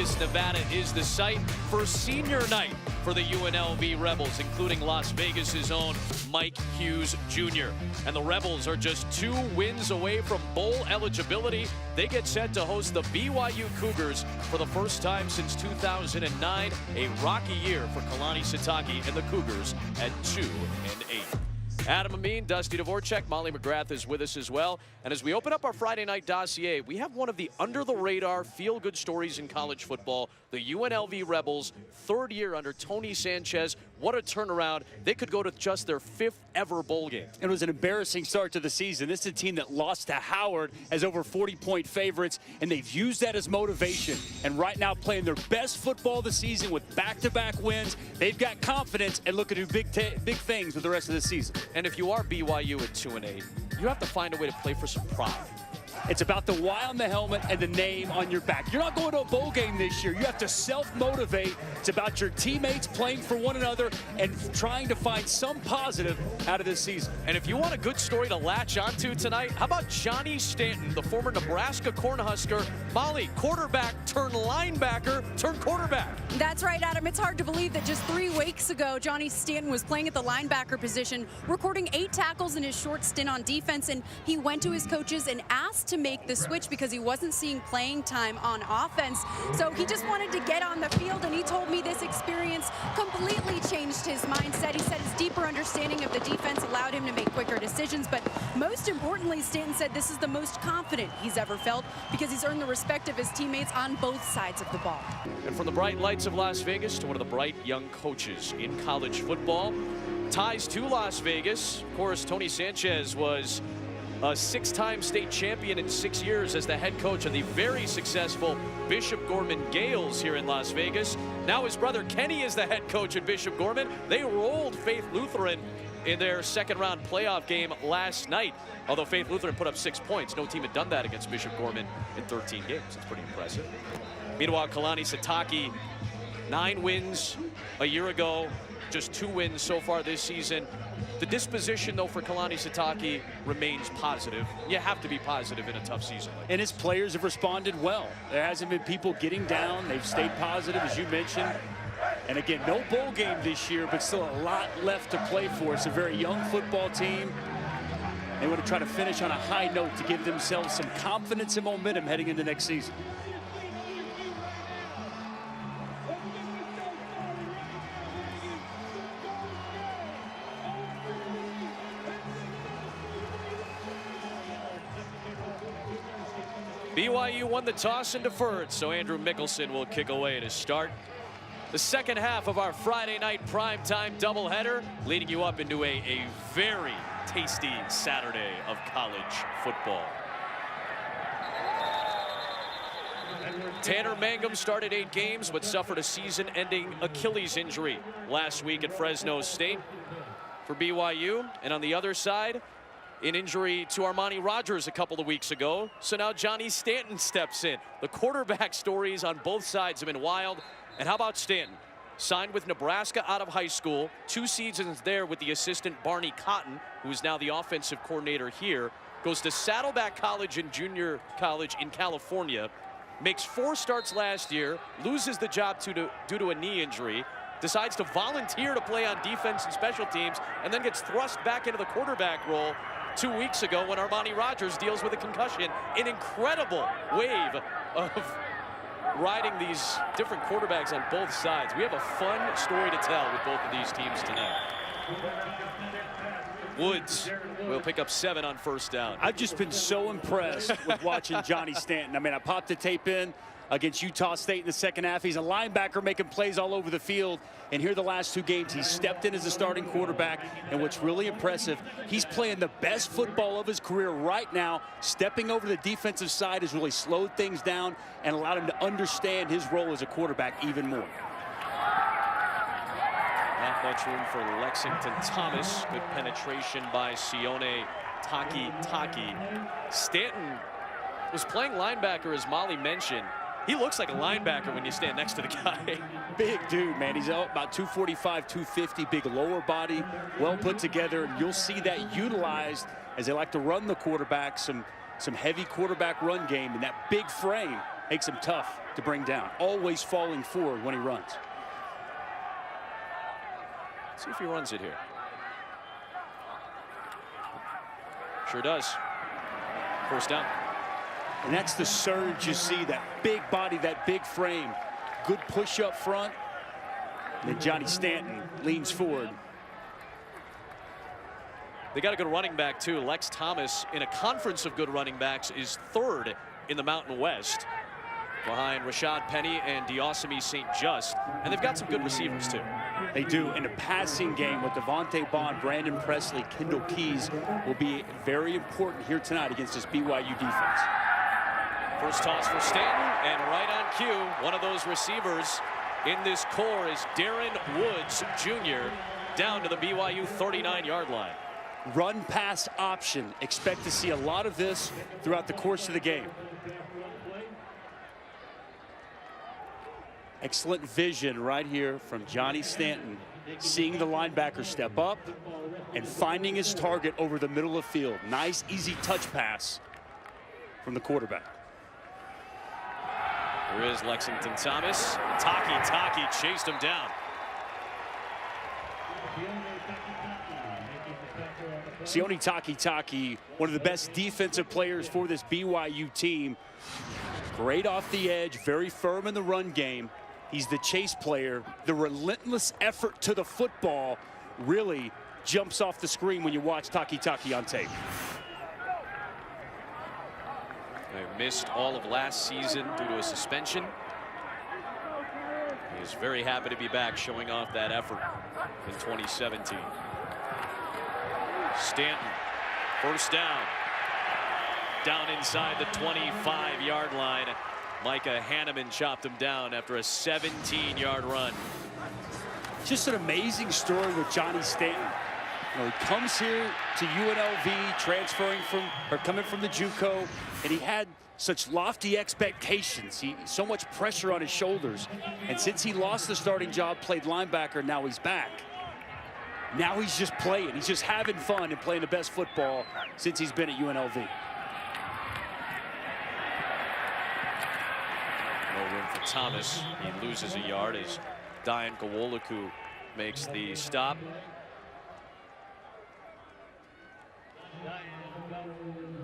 Vegas, Nevada is the site for senior night for the UNLV Rebels, including Las Vegas's own Mike Hughes Jr. And the Rebels are just 2 wins away from bowl eligibility. They get set to host the BYU Cougars for the first time since 2009. A rocky year for Kalani Sitake and the Cougars at 2-8. Adam Amin, Dusty Dvorak, Molly McGrath is with us as well. And as we open up our Friday night dossier, we have one of the under-the-radar feel-good stories in college football. The UNLV Rebels, 3rd year under Tony Sanchez. What a turnaround. They could go to just their 5th ever bowl game. It was an embarrassing start to the season. This is a team that lost to Howard as over 40-point favorites, and they've used that as motivation. And right now playing their best football of the season with back-to-back wins. They've got confidence and look at do big things with the rest of the season. And if you are BYU at 2-8, you have to find a way to play for some pride. It's about the Y on the helmet and the name on your back. You're not going to a bowl game this year. You have to self-motivate. It's about your teammates playing for one another and trying to find some positive out of this season. And if you want a good story to latch onto tonight, how about Johnny Stanton, the former Nebraska Cornhusker? Molly, quarterback turned linebacker turned quarterback. That's right, Adam. It's hard to believe that just 3 weeks ago, Johnny Stanton was playing at the linebacker position, recording 8 tackles in his short stint on defense, and he went to his coaches and asked to make the switch because he wasn't seeing playing time on offense. So he just wanted to get on the field, and he told me this experience completely changed his mindset. He said his deeper understanding of the defense allowed him to make quicker decisions, but most importantly, Stanton said this is the most confident he's ever felt because he's earned the respect of his teammates on both sides of the ball. And from the bright lights of Las Vegas to one of the bright young coaches in college football, ties to Las Vegas. Of course, Tony Sanchez was a 6-time state champion in 6 years as the head coach of the very successful Bishop Gorman Gales here in Las Vegas. Now his brother Kenny is the head coach at Bishop Gorman. They rolled Faith Lutheran in their 2nd-round playoff game last night. Although Faith Lutheran put up 6 points, no team had done that against Bishop Gorman in 13 games. It's pretty impressive. Meanwhile, Kalani Sitake, 9 wins a year ago, just 2 wins so far this season. The disposition, though, for Kalani Sitake remains positive. You have to be positive in a tough season. And his players have responded well. There hasn't been people getting down. They've stayed positive, as you mentioned. And again, no bowl game this year, but still a lot left to play for. It's a very young football team. They want to try to finish on a high note to give themselves some confidence and momentum heading into next season. BYU won the toss and deferred, so Andrew Mickelson will kick away to start the second half of our Friday night primetime doubleheader, leading you up into a very tasty Saturday of college football. Tanner Mangum started 8 games but suffered a season-ending Achilles injury last week at Fresno State for BYU. And on the other side, an injury to Armani Rogers a couple of weeks ago. So now Johnny Stanton steps in. The quarterback stories on both sides have been wild. And how about Stanton? Signed with Nebraska out of high school, 2 seasons there with the assistant Barney Cotton, who is now the offensive coordinator here. Goes to Saddleback College and junior college in California. Makes 4 starts last year, loses the job due to a knee injury, decides to volunteer to play on defense and special teams, and then gets thrust back into the quarterback role 2 weeks ago when Armani Rogers deals with a concussion. An incredible wave of riding these different quarterbacks on both sides. We have a fun story to tell with both of these teams tonight. Woods will pick up 7 on first down. I've just been so impressed with watching Johnny Stanton. I mean, I popped the tape in against Utah State in the second half. He's a linebacker making plays all over the field. And here the last 2 games, he's stepped in as a starting quarterback. And what's really impressive, he's playing the best football of his career right now. Stepping over the defensive side has really slowed things down and allowed him to understand his role as a quarterback even more. Not much room for Lexington Thomas. Good penetration by Sione Taki. Stanton was playing linebacker, as Molly mentioned. He looks like a linebacker when you stand next to the guy. Big dude, man. He's about 245, 250, big lower body, well put together. And you'll see that utilized as they like to run the quarterback, some heavy quarterback run game, and that big frame makes him tough to bring down. Always falling forward when he runs. See if he runs it here. Sure does. First down. And that's the surge you see, that big body, that big frame. Good push up front. And then Johnny Stanton leans forward. They got a good running back, too. Lex Thomas, in a conference of good running backs, is third in the Mountain West, behind Rashad Penny and Diosemy St. Just. And they've got some good receivers, too. They do. In a passing game with Devontae Bond, Brandon Presley, Kendall Keys will be very important here tonight against this BYU defense. First toss for Stanton, and right on cue, one of those receivers in this core is Darren Woods Jr. down to the BYU 39-yard line. Run pass option. Expect to see a lot of this throughout the course of the game. Excellent vision right here from Johnny Stanton, seeing the linebacker step up and finding his target over the middle of the field. Nice, easy touch pass from the quarterback. There is Lexington Thomas. Taki chased him down. Sione Taki, one of the best defensive players for this BYU team. Great off the edge, very firm in the run game. He's the chase player. The relentless effort to the football really jumps off the screen when you watch Taki on tape. They missed all of last season due to a suspension. He is very happy to be back, showing off that effort in 2017. Stanton, first down. Down inside the 25-yard line. Micah Hanneman chopped him down after a 17-yard run. Just an amazing story with Johnny Stanton. You know, he comes here to UNLV, coming from the JUCO, and he had such lofty expectations. So much pressure on his shoulders. And since he lost the starting job, played linebacker, now he's back. Now he's just playing. He's just having fun and playing the best football since he's been at UNLV. No room for Thomas. He loses a yard as Diane Kowoliku makes the stop.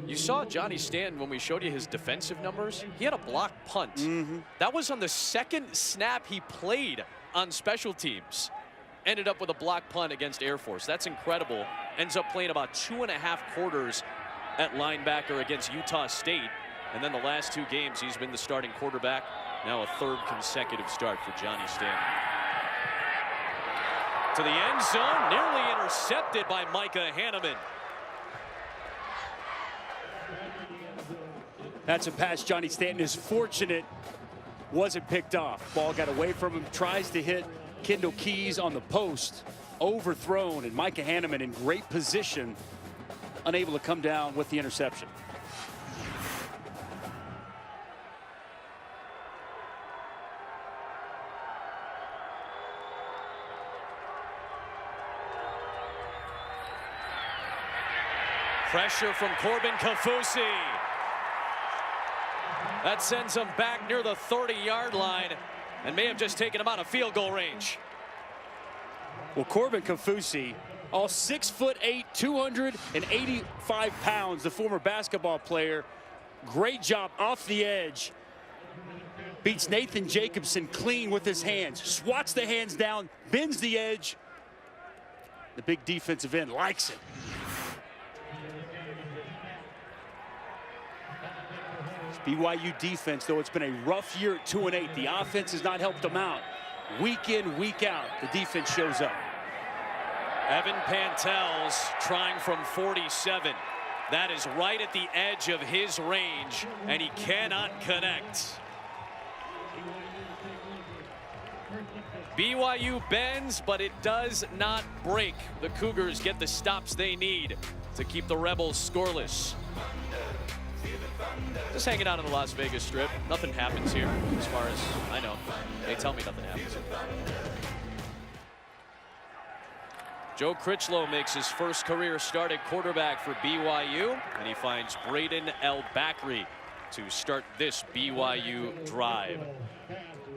You saw Johnny Stanton when we showed you his defensive numbers. He had a blocked punt. That was on the second snap he played on special teams. Ended up with a blocked punt against Air Force. That's incredible. Ends up playing about 2.5 quarters at linebacker against Utah State. And then the last 2 games, he's been the starting quarterback. Now a 3rd consecutive start for Johnny Stanton. To the end zone, nearly intercepted by Micah Hanneman. That's a pass Johnny Stanton is fortunate wasn't picked off. Ball got away from him, tries to hit Kendall Keys on the post, overthrown, and Micah Hanneman in great position, unable to come down with the interception. Pressure from Corbin Kafusi. That sends him back near the 30-yard line and may have just taken him out of field goal range. Well, Corbin Kafusi, all 6'8", 285 pounds, the former basketball player. Great job off the edge. Beats Nathan Jacobson clean with his hands. Swats the hands down, bends the edge. The big defensive end likes it. BYU defense, though it's been a rough year at 2-8. The offense has not helped them out. Week in, week out, the defense shows up. Evan Pantel's trying from 47. That is right at the edge of his range, and he cannot connect. BYU bends, but it does not break. The Cougars get the stops they need to keep the Rebels scoreless. Just hanging out on the Las Vegas Strip. Nothing happens here, as far as I know. They tell me nothing happens. Joe Critchlow makes his first career start at quarterback for BYU, and he finds Braden El Bakri to start this BYU drive.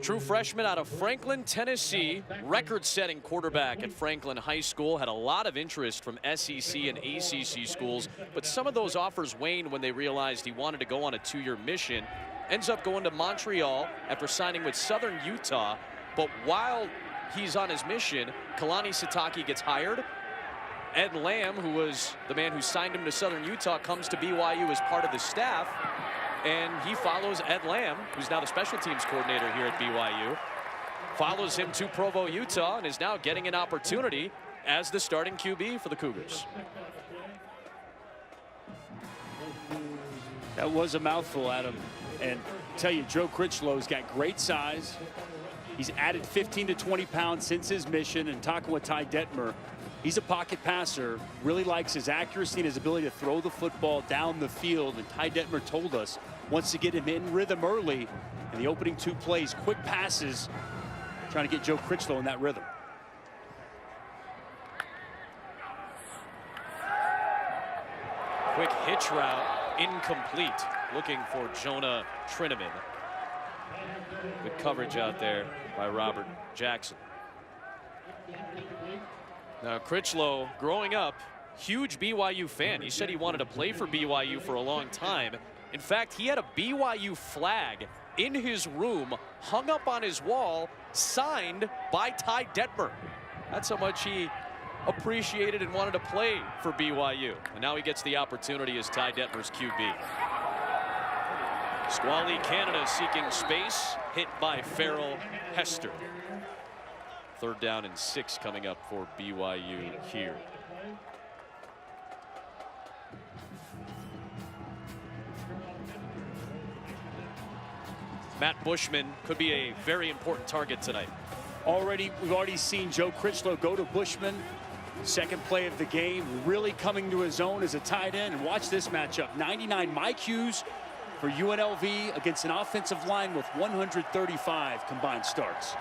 True freshman out of Franklin, Tennessee, record-setting quarterback at Franklin High School, had a lot of interest from SEC and ACC schools, but some of those offers waned when they realized he wanted to go on a 2-year mission. Ends up going to Montreal after signing with Southern Utah, but while he's on his mission, Kalani Sitake gets hired. Ed Lamb, who was the man who signed him to Southern Utah, comes to BYU as part of the staff. And he follows Ed Lamb, who's now the special teams coordinator here at BYU, follows him to Provo, Utah, and is now getting an opportunity as the starting QB for the Cougars. That was a mouthful, Adam. And I tell you, Joe Critchlow's got great size. He's added 15 to 20 pounds since his mission. And talking with Ty Detmer, he's a pocket passer, really likes his accuracy and his ability to throw the football down the field. And Ty Detmer told us, wants to get him in rhythm early in the opening 2 plays, quick passes, trying to get Joe Critchlow in that rhythm. Quick hitch route, incomplete. Looking for Jonah Trineman. Good coverage out there by Robert Jackson. Now Critchlow, growing up, huge BYU fan. He said he wanted to play for BYU for a long time. In fact, he had a BYU flag in his room, hung up on his wall, signed by Ty Detmer. That's how much he appreciated and wanted to play for BYU. And now he gets the opportunity as Ty Detmer's QB. Squally Canada seeking space, hit by Farrell Hester. 3rd down and 6 coming up for BYU here. Matt Bushman could be a very important target tonight. We've already seen Joe Critchlow go to Bushman. 2nd play of the game, really coming to his own as a tight end. And watch this matchup. 99 Mike Hughes for UNLV against an offensive line with 135 combined starts.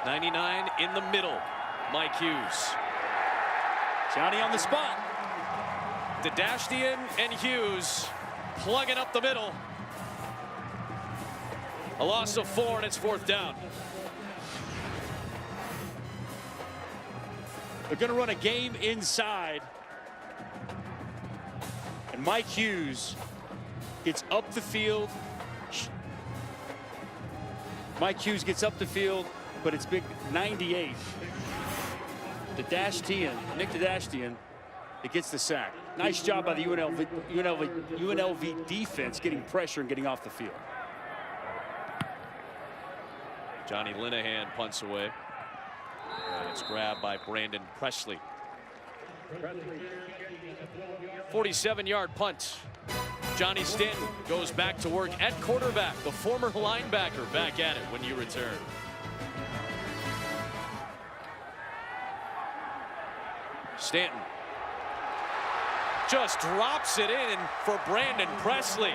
99 in the middle, Mike Hughes. Johnny on the spot. Dadashtian and Hughes plugging up the middle. A loss of 4 and it's 4th down. They're going to run a game inside. And Mike Hughes gets up the field. Mike Hughes gets up the field, but it's big 98. Nick Dadashtian, that gets the sack. Nice job by the UNLV defense getting pressure and getting off the field. Johnny Linehan punts away. And it's grabbed by Brandon Presley. 47-yard punt. Johnny Stanton goes back to work at quarterback. The former linebacker back at it when you return. Stanton just drops it in for Brandon Presley.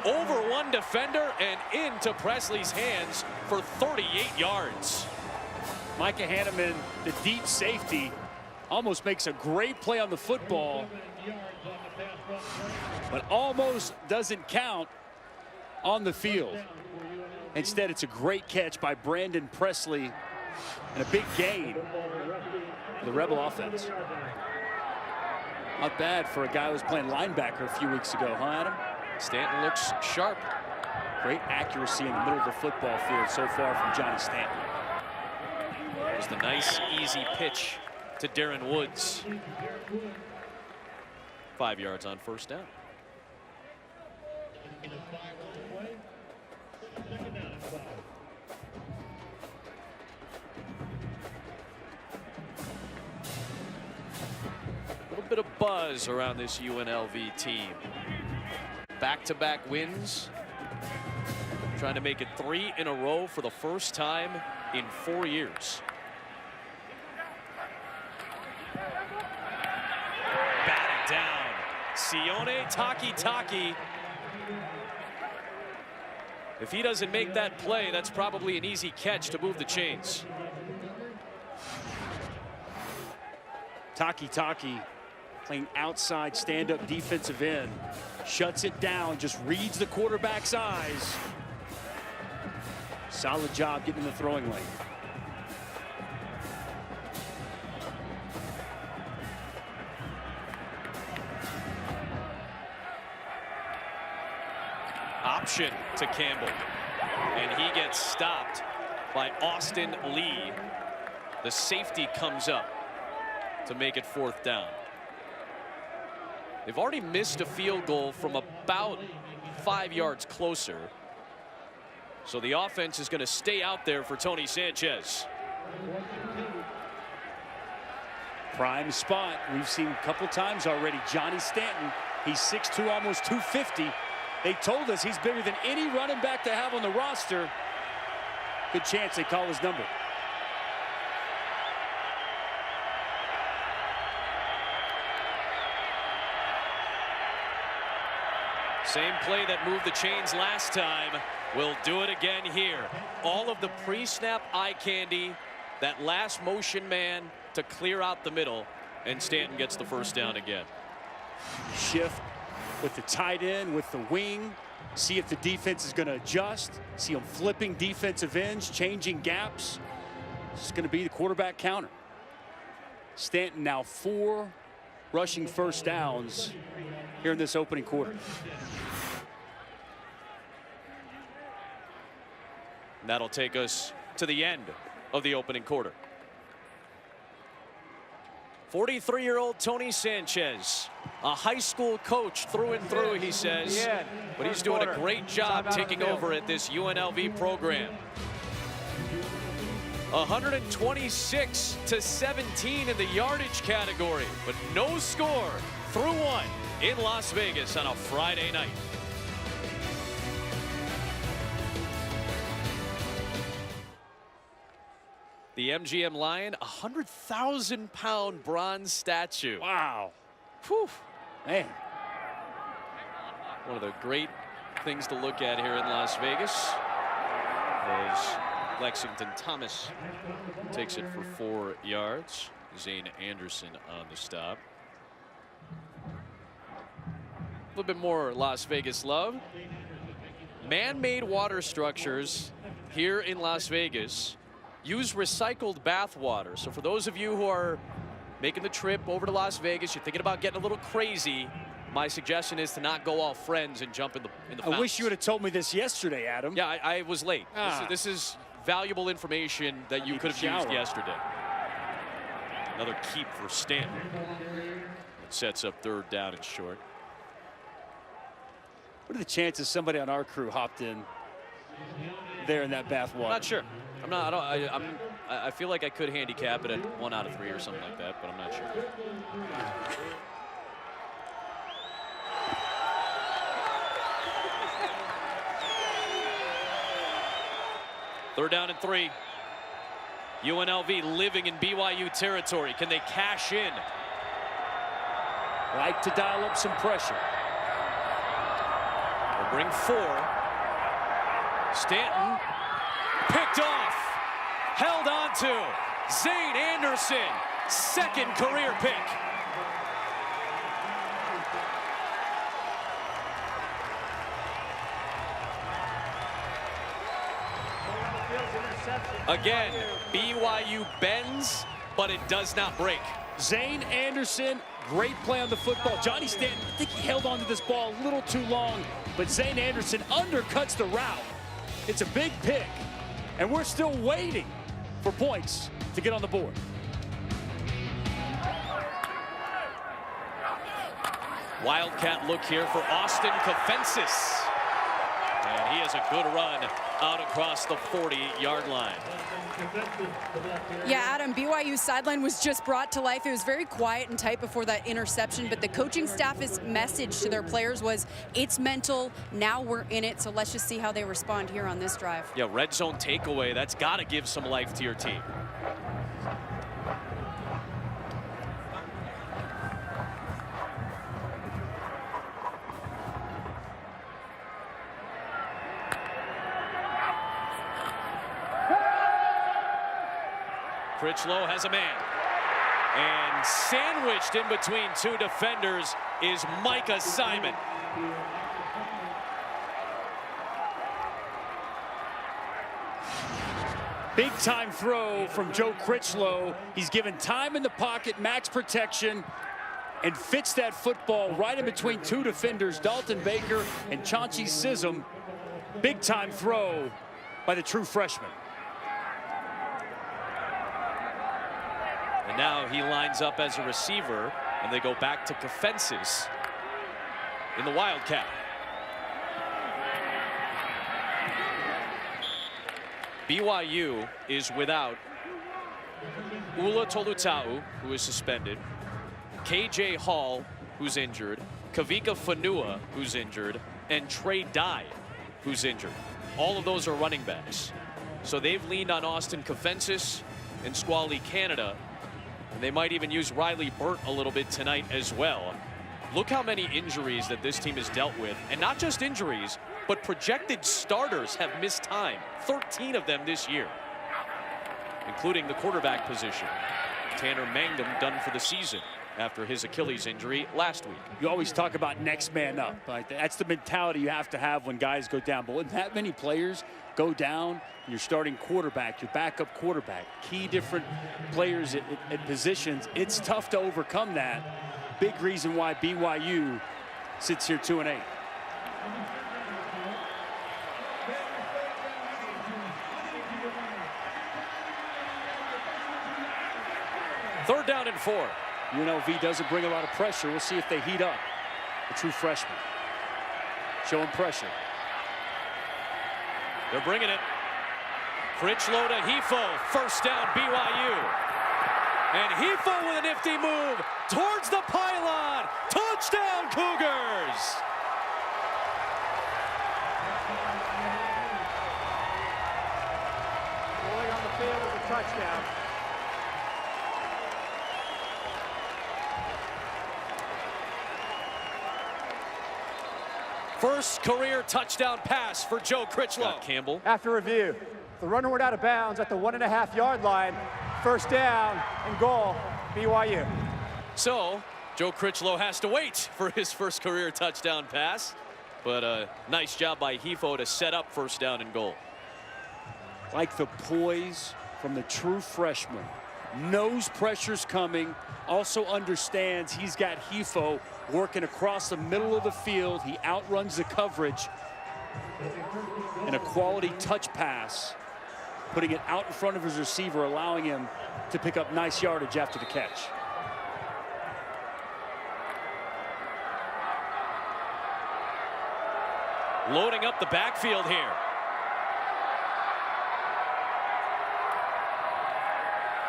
Over one defender and into Presley's hands for 38 yards. Micah Hanneman, the deep safety, almost makes a great play on the football, but almost doesn't count on the field. Instead, it's a great catch by Brandon Presley and a big gain for the Rebel offense. Not bad for a guy who was playing linebacker a few weeks ago, huh, Adam? Stanton looks sharp. Great accuracy in the middle of the football field so far from Johnny Stanton. There's the nice, easy pitch to Darren Woods. 5 yards on 1st down. A little bit of buzz around this UNLV team. Back-to-back wins. Trying to make it 3 in a row for the first time in 4 years. Batted down. Sione Takitaki. If he doesn't make that play, that's probably an easy catch to move the chains. Takitaki playing outside stand-up defensive end. Shuts it down, just reads the quarterback's eyes. Solid job getting in the throwing lane. Option to Campbell. And he gets stopped by Austin Lee. The safety comes up to make it 4th down. They've already missed a field goal from about 5 yards closer. So the offense is going to stay out there for Tony Sanchez. Prime spot. We've seen a couple times already. Johnny Stanton, he's 6'2", almost 250. They told us he's bigger than any running back to have on the roster. Good chance they call his number. Same play that moved the chains last time will do it again here. All of the pre-snap eye candy, that last motion man to clear out the middle, and Stanton gets the 1st down again. Shift with the tight end, with the wing. See if the defense is going to adjust. See them flipping defensive ends, changing gaps. This is going to be the quarterback counter. Stanton now 4 rushing 1st downs here in this opening quarter. That'll take us to the end of the opening quarter. 43-year-old Tony Sanchez, a high school coach through and through, he says, but he's doing a great job taking over at this UNLV program. 126-17 in the yardage category, but no score through 1 in Las Vegas on a Friday night. The MGM Lion, a 100,000-pound bronze statue. Wow. Whew. Man. One of the great things to look at here in Las Vegas. As Lexington Thomas takes it for 4 yards. Zane Anderson on the stop. A little bit more Las Vegas love. Man-made water structures here in Las Vegas use recycled bath water. So for those of you who are making the trip over to Las Vegas, you're thinking about getting a little crazy, my suggestion is to not go all friends and jump in the fountains. I wish you would have told me this yesterday, Adam. Yeah, I was late. This is valuable information that you could have used yesterday. Another keep for Stanton. It sets up 3rd down and short. What are the chances somebody on our crew hopped in there in that bath water? Not sure. I'm not. I feel like I could handicap it at 1 out of 3 or something like that, but I'm not sure. Third down and 3. UNLV living in BYU territory. Can they cash in? Like to dial up some pressure. They'll bring 4. Stanton picked off. Held on to. Zane Anderson, 2nd career pick. Again, BYU bends, but it does not break. Zane Anderson, great play on the football. Johnny Stanton, I think he held on to this ball a little too long, but Zane Anderson undercuts the route. It's a big pick, and we're still waiting for points to get on the board. Wildcat look here for Austin Kofensis. And he has a good run out across the 40-yard line. Yeah, Adam, BYU's sideline was just brought to life. It was very quiet and tight before that interception, but the coaching staff's message to their players was, it's mental, now we're in it, so let's just see how they respond here on this drive. Yeah, red zone takeaway, that's got to give some life to your team. Critchlow has a man. And sandwiched in between two defenders is Micah Simon. Big time throw from Joe Critchlow. He's given time in the pocket, max protection, and fits that football right in between two defenders, Dalton Baker and Chauncey Sism. Big time throw by the true freshman. And now he lines up as a receiver, and they go back to Kafensis in the Wildcat. BYU is without Ula Tolutau, who is suspended, KJ Hall, who's injured, Kavika Fanua, who's injured, and Trey Dye, who's injured. All of those are running backs. So they've leaned on Austin Kafensis and Squally Canada, and they might even use Riley Burt a little bit tonight as well. Look how many injuries that this team has dealt with, and not just injuries, but projected starters have missed time. 13 of them this year, including the quarterback position. Tanner Mangum done for the season after his Achilles injury last week. You always talk about next man up. Right? That's the mentality you have to have when guys go down. But when that many players go down, your starting quarterback, your backup quarterback, key different players at positions, it's tough to overcome that. Big reason why BYU sits here 2-8. Third down and 4. UNLV doesn't bring a lot of pressure. We'll see if they heat up. The true freshman showing pressure. They're bringing it. Critchlow to Hefo. First down, BYU. And Hefo with a nifty move towards the pylon. Touchdown, Cougars! Rolling on the field is a touchdown. First career touchdown pass for Joe Critchlow. Campbell. After review, the runner went out of bounds at the 1.5-yard line. First down and goal, BYU. So, Joe Critchlow has to wait for his first career touchdown pass. But a nice job by Hefo to set up first down and goal. Like the poise from the true freshman. Knows pressure's coming. Also understands he's got Hefo working across the middle of the field. He outruns the coverage. And a quality touch pass, putting it out in front of his receiver, allowing him to pick up nice yardage after the catch. Loading up the backfield here.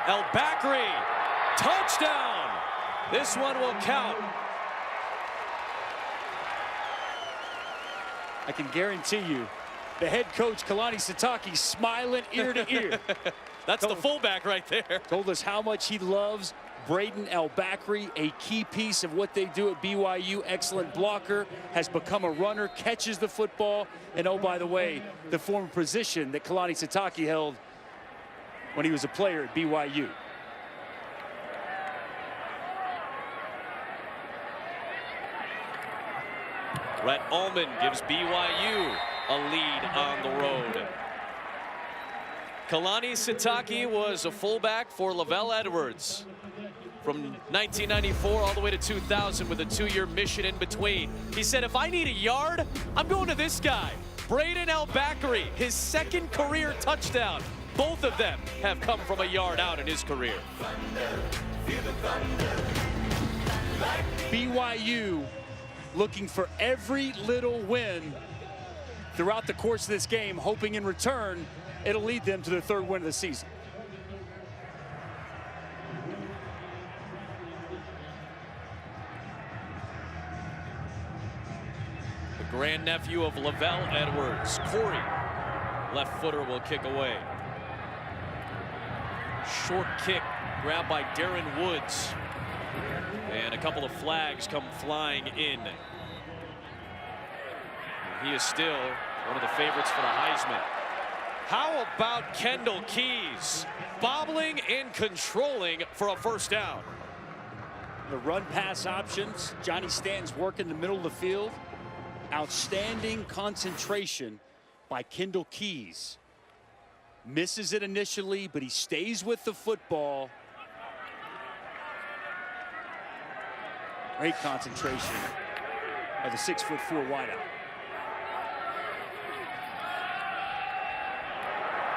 El Bakri, touchdown. This one will count. I can guarantee you, the head coach, Kalani Sitake, smiling ear to ear. That's the fullback right there. Told us how much he loves Braden El Bakri, a key piece of what they do at BYU. Excellent blocker, has become a runner, catches the football. And oh, by the way, the former position that Kalani Sitake held when he was a player at BYU. Rhett Ullman gives BYU a lead on the road. Kalani Sitake was a fullback for Lavelle Edwards from 1994 all the way to 2000 with a 2-year mission in between. He said, if I need a yard, I'm going to this guy, Braden El Bakri, his second career touchdown. Both of them have come from a yard out in his career. BYU looking for every little win throughout the course of this game, hoping in return it'll lead them to their third win of the season. The grandnephew of Lavelle Edwards, Corey, left footer, will kick away. Short kick grabbed by Darren Woods. And a couple of flags come flying in. He is still one of the favorites for the Heisman. How about Kendall Keys? bobbling and controlling for a first down. The run-pass options. Johnny Stanton's working the middle of the field. Outstanding concentration by Kendall Keys. Misses it initially, but he stays with the football. Great concentration by the 6'4" wideout.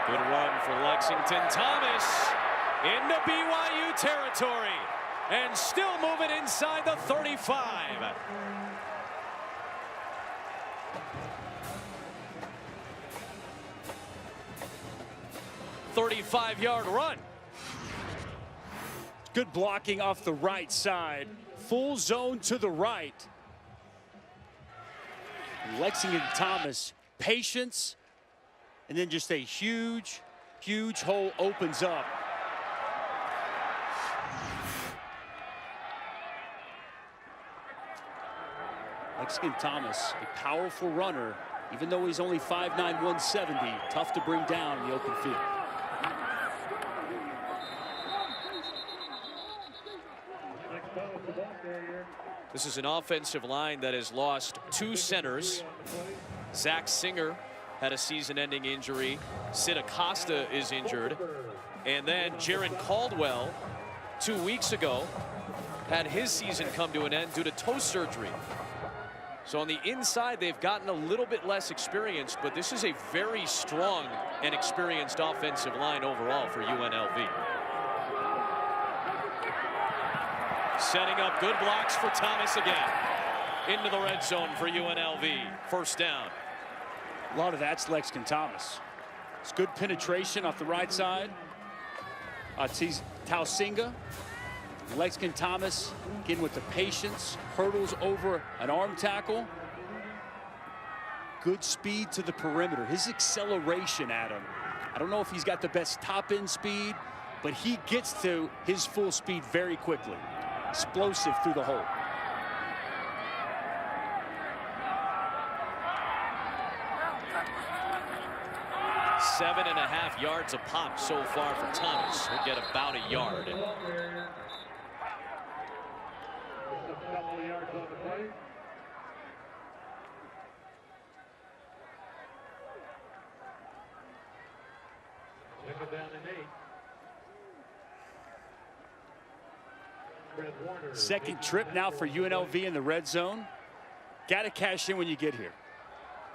Good run for Lexington Thomas into BYU territory and still moving inside the 35. "35-yard run." Good blocking off the right side. Full zone to the right. Lexington Thomas, patience, and then just a huge, huge hole opens up. Lexington Thomas, a powerful runner, even though he's only 5'9", 170, tough to bring down in the open field. This is an offensive line that has lost 2 centers. Zach Singer had a season-ending injury. Sid Acosta is injured. And then Jaron Caldwell, 2 weeks ago, had his season come to an end due to toe surgery. So on the inside, they've gotten a little bit less experienced, but this is a very strong and experienced offensive line overall for UNLV. Setting up good blocks for Thomas again. Into the red zone for UNLV. First down. A lot of that's Lexington Thomas. It's good penetration off the right side. Tausinga. Lexington Thomas, again with the patience, hurdles over an arm tackle. Good speed to the perimeter. His acceleration, Adam. I don't know if he's got the best top-end speed, but he gets to his full speed very quickly. Explosive through the hole. Seven and a half yards a pop so far for Thomas. He'll get about a yard. Second trip now for UNLV in the red zone. Got to cash in when you get here.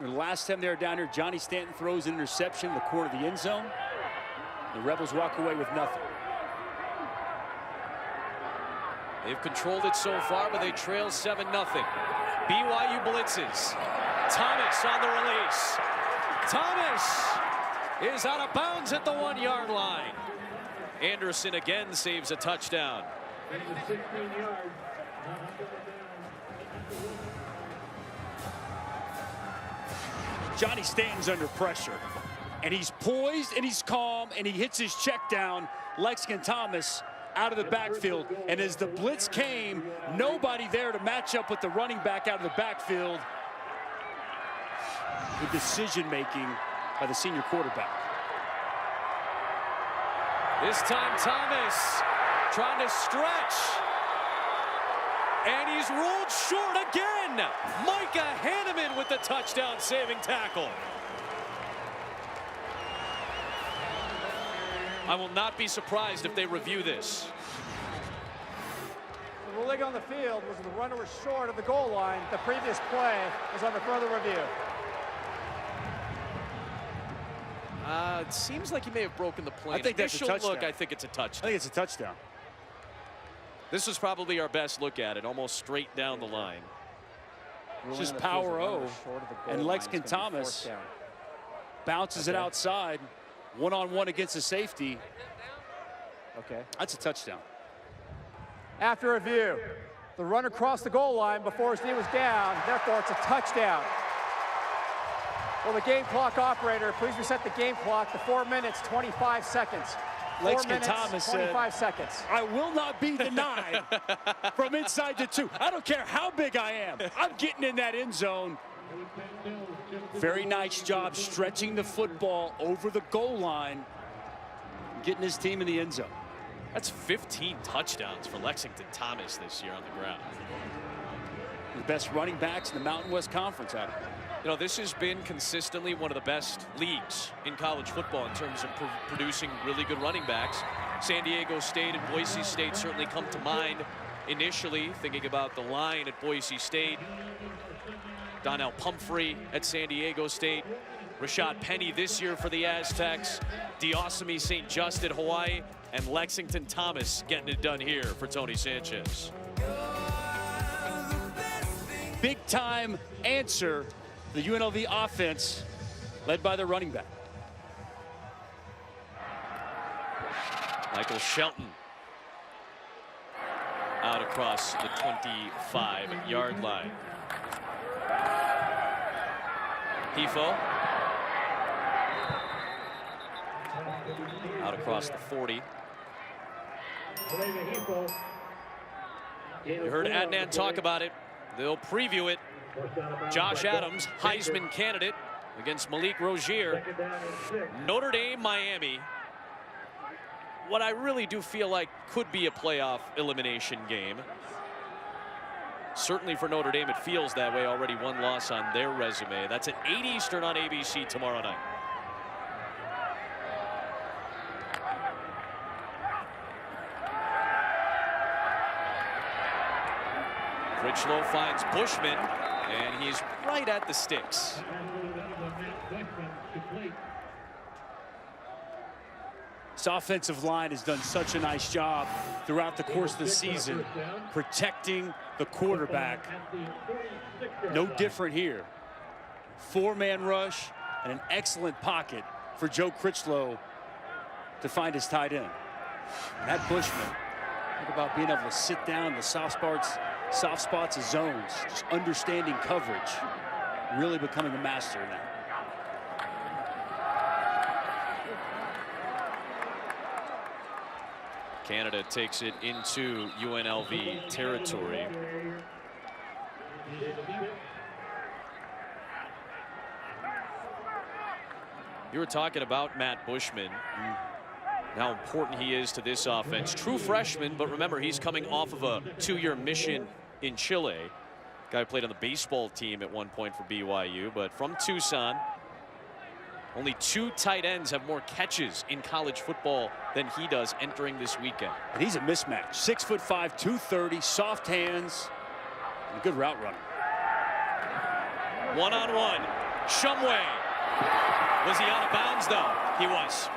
The last time they were down here, Johnny Stanton throws an interception in the corner of the end zone. The Rebels walk away with nothing. They've controlled it so far, but they trail 7-0. BYU blitzes. Thomas on the release. Thomas is out of bounds at the 1-yard line. Anderson again saves a touchdown. Johnny Stanton's under pressure, and he's poised and he's calm and he hits his check down. Lexington Thomas out of the backfield, and as the blitz came, nobody there to match up with the running back out of the backfield. The decision making by the senior quarterback. This time Thomas trying to stretch, and he's ruled short again. Micah Hanneman with the touchdown saving tackle. I will not be surprised if they review this. The ruling on the field was the runner was short of the goal line. The previous play is under further review. It seems like he may have broken the plane. I think that's a touchdown. Look, I think it's a touchdown. I think it's a touchdown. This is probably our best look at it, almost straight down the line. It's just power O, and Lexington Thomas bounces it outside, one-on-one against the safety. Okay. That's a touchdown. After review, the runner crossed the goal line before his knee was down. Therefore, it's a touchdown. Will the game clock operator please reset the game clock to 4 minutes, 25 seconds. 4 minutes, Thomas 25 seconds. I will not be denied from inside the 2. I don't care how big I am. I'm getting in that end zone. Very nice job stretching the football over the goal line. getting his team in the end zone. That's 15 touchdowns for Lexington Thomas this year on the ground. The best running backs in the Mountain West Conference, Adam. You know, this has been consistently one of the best leagues in college football in terms of producing really good running backs. San Diego State and Boise State certainly come to mind initially, thinking about the line at Boise State. Donnell Pumphrey at San Diego State. Rashad Penny this year for the Aztecs. Diosami St. Just at Hawaii. And Lexington Thomas getting it done here for Tony Sanchez. Big time answer. The UNLV offense led by the running back. Michael Shelton out across the 25-yard line. Hifo out across the 40. You heard Adnan talk about it. They'll preview it. Josh Adams, Heisman candidate against Malik Rozier. Notre Dame, Miami. What I really do feel like could be a playoff elimination game. Certainly for Notre Dame, it feels that way. Already one loss on their resume. That's at 8 Eastern on ABC tomorrow night. Critchlow finds Bushman, and he's right at the sticks. This offensive line has done such a nice job throughout the course of the season protecting the quarterback. No different here. 4-man rush and an excellent pocket for Joe Critchlow to find his tight end. And that Bushman, think about being able to sit down in the soft spots of zones, just understanding coverage, really becoming a master of that. Canada takes it into UNLV territory. You were talking about Matt Bushman, how important he is to this offense. True freshman, but remember, he's coming off of a 2-year mission in Chile. Guy who played on the baseball team at one point for BYU, but from Tucson. Only 2 tight ends have more catches in college football than he does entering this weekend. And he's a mismatch. 6'5", 230, soft hands, and a good route runner. One-on-one. Shumway. Was he out of bounds, though? He was.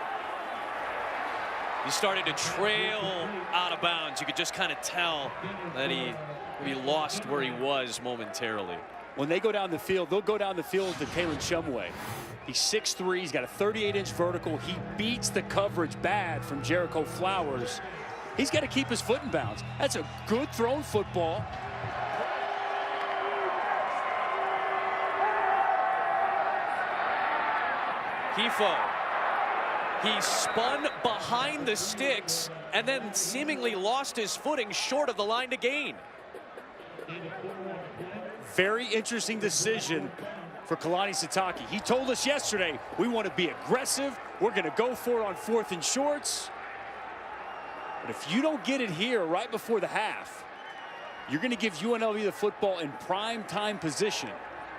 He started to trail out of bounds. You could just kind of tell that he lost where he was momentarily. When they go down the field, they'll go down the field to Kalen Shumway. He's 6'3", he's got a 38-inch vertical. He beats the coverage bad from Jericho Flowers. He's got to keep his foot in bounds. That's a good thrown football. Hifo. He spun behind the sticks and then seemingly lost his footing short of the line to gain. Very interesting decision for Kalani Sitake. He told us yesterday, we want to be aggressive. We're going to go for it on 4th and shorts. But if you don't get it here right before the half, you're going to give UNLV the football in prime time position.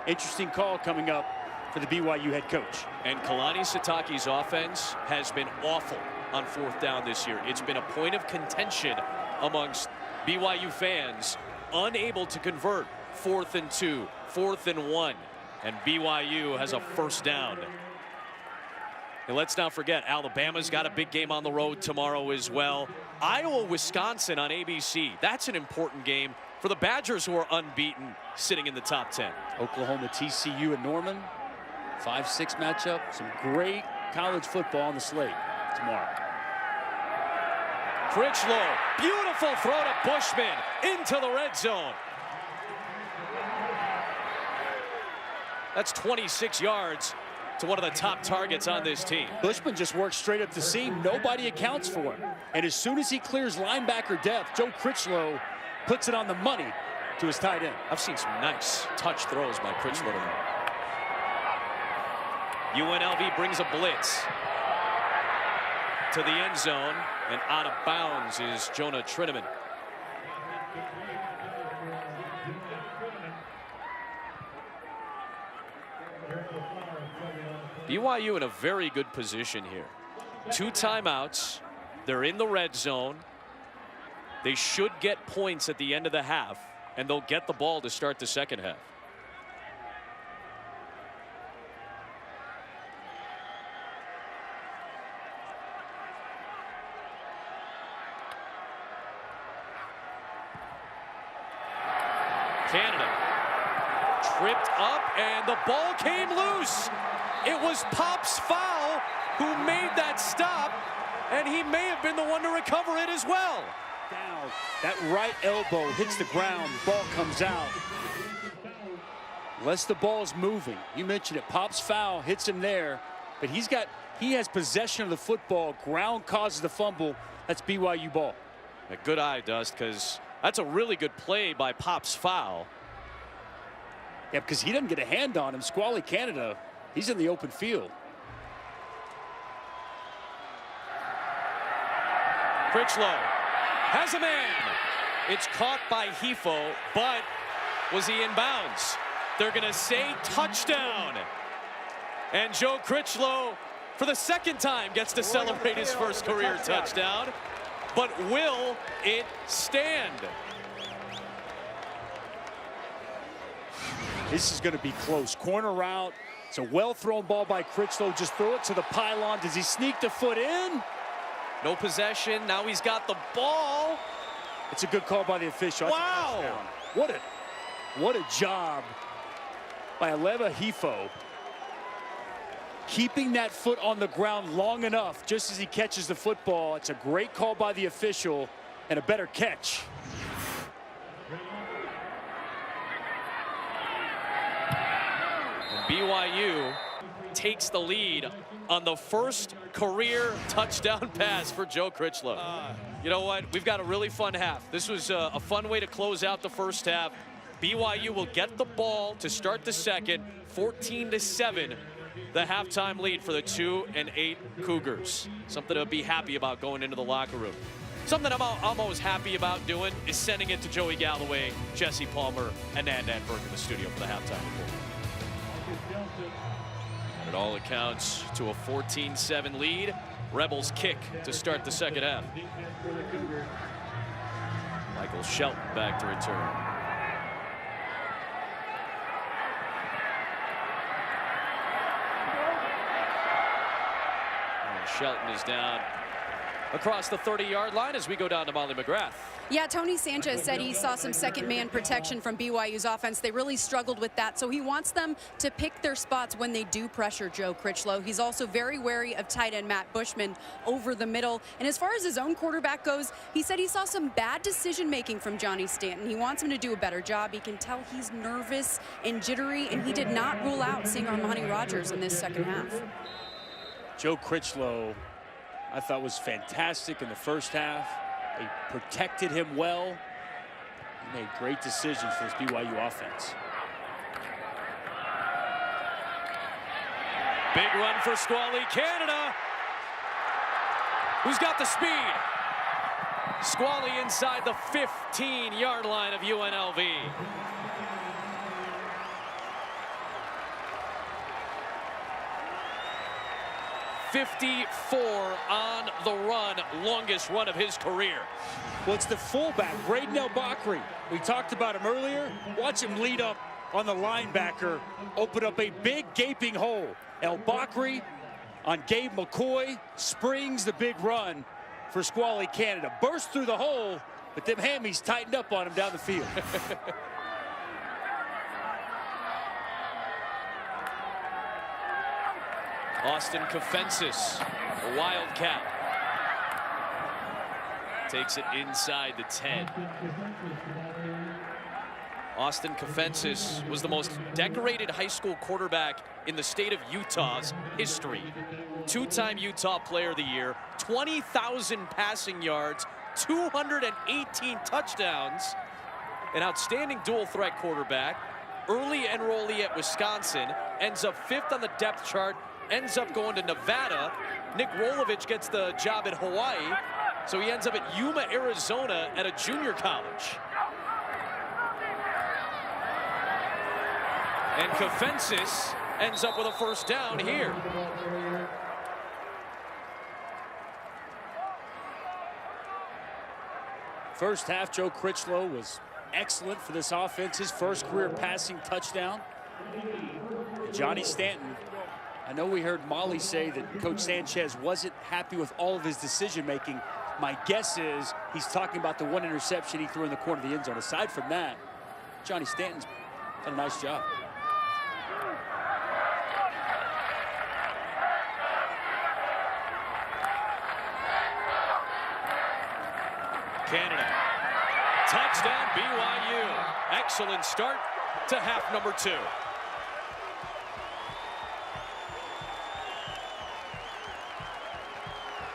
Interesting call coming up for the BYU head coach. And Kalani Sitake's offense has been awful on 4th down this year. It's been a point of contention amongst BYU fans, unable to convert 4th and 2, 4th and 1. And BYU has a 1st down. And let's not forget, Alabama's got a big game on the road tomorrow as well. Iowa, Wisconsin on ABC. That's an important game for the Badgers, who are unbeaten, sitting in the top 10. Oklahoma, TCU, and Norman. 5-6 matchup. Some great college football on the slate tomorrow. Critchlow, beautiful throw to Bushman into the red zone. That's 26 yards to one of the top targets on this team. Bushman just works straight up the seam. Nobody accounts for him. And as soon as he clears linebacker depth, Joe Critchlow puts it on the money to his tight end. I've seen some nice touch throws by Critchlow tonight. UNLV brings a blitz. to the end zone, and out of bounds is Jonah Trinneman. BYU in a very good position here. 2 timeouts. They're in the red zone. They should get points at the end of the half, and they'll get the ball to start the second half. Canada tripped up, and the ball came loose. It was Pop's foul who made that stop, and he may have been the one to recover it as well. Down. That right elbow hits the ground, ball comes out. Unless the ball is moving. You mentioned it. Pop's foul hits him there, but he has possession of the football. Ground causes the fumble. That's BYU ball. A good eye, Dust, because that's a really good play by Pop's foul. Yeah, because he doesn't get a hand on him. Squally Canada, he's in the open field. Critchlow has a man. It's caught by Hefo, but was he in bounds? They're going to say touchdown. And Joe Critchlow, for the second time, gets to celebrate his first career touchdown. But will it stand? This is going to be close. Corner route. It's a well-thrown ball by Critchlow. Just throw it to the pylon. Does he sneak the foot in? No possession. Now he's got the ball. It's a good call by the official. Wow. What a job by Aleva Hefo. Keeping that foot on the ground long enough just as he catches the football. It's a great call by the official and a better catch. BYU takes the lead on the first career touchdown pass for Joe Critchlow. You know what? We've got a really fun half. This was a fun way to close out the first half. BYU will get the ball to start the second, 14-7. The halftime lead for the 2-8 Cougars. Something to be happy about going into the locker room. Something I'm always happy about doing is sending it to Joey Galloway, Jesse Palmer, and Nan Berg in the studio for the halftime report. It all accounts to a 14-7 lead. Rebels kick to start the second half. Michael Shelton back to return. And Shelton is down across the 30-yard line as we go down to Molly McGrath. Yeah, Tony Sanchez said he saw some second-man protection from BYU's offense. They really struggled with that, so he wants them to pick their spots when they do pressure Joe Critchlow. He's also very wary of tight end Matt Bushman over the middle. And as far as his own quarterback goes, he said he saw some bad decision-making from Johnny Stanton. He wants him to do a better job. He can tell he's nervous and jittery, and he did not rule out seeing Armani Rogers in this second half. Joe Critchlow, I thought, was fantastic in the first half. They protected him well. He made great decisions for this BYU offense. Big run for Squally Canada. Who's got the speed? Squally inside the 15-yard line of UNLV. .54 on the run, longest run of his career. Well, it's the fullback, Braden El-Bakri. We talked about him earlier. Watch him lead up on the linebacker, open up a big gaping hole. El-Bakri on Gabe McCoy springs the big run for Squally Canada. Bursts through the hole, but them hammies tightened up on him down the field. Austin Kofensis, a Wildcat, takes it inside the 10. Austin Kofensis was the most decorated high school quarterback in the state of Utah's history. Two-time Utah Player of the Year, 20,000 passing yards, 218 touchdowns, an outstanding dual-threat quarterback, early enrollee at Wisconsin, ends up 5th on the depth chart ends up going to Nevada. Nick Rolovich gets the job at Hawaii, so he ends up at Yuma, Arizona at a junior college. And Kofensis ends up with a first down here. First half, Joe Critchlow was excellent for this offense. His first career passing touchdown. And Johnny Stanton, I know we heard Molly say that Coach Sanchez wasn't happy with all of his decision making. My guess is he's talking about the one interception he threw in the corner of the end zone. Aside from that, Johnny Stanton's done a nice job. Canada. Touchdown BYU. Excellent start to half number 2.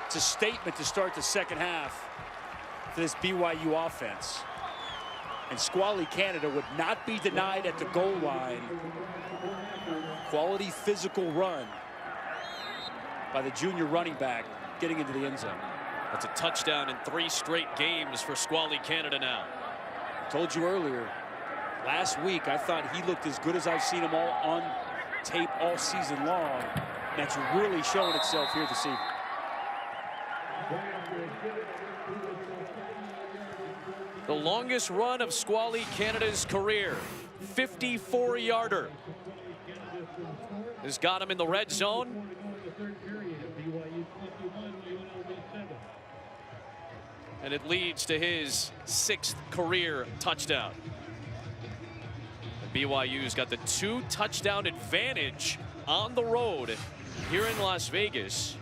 It's a statement to start the second half for this BYU offense. And Squally Canada would not be denied at the goal line. Quality physical run by the junior running back getting into the end zone. That's a touchdown in 3 straight games for Squally Canada now. Told you earlier, last week I thought he looked as good as I've seen him all on tape all season long. That's really showing itself here this evening. The longest run of Squally Canada's career, 54-yarder. Has got him in the red zone. And it leads to his 6th career touchdown. And BYU's got the 2-touchdown advantage on the road here in Las Vegas.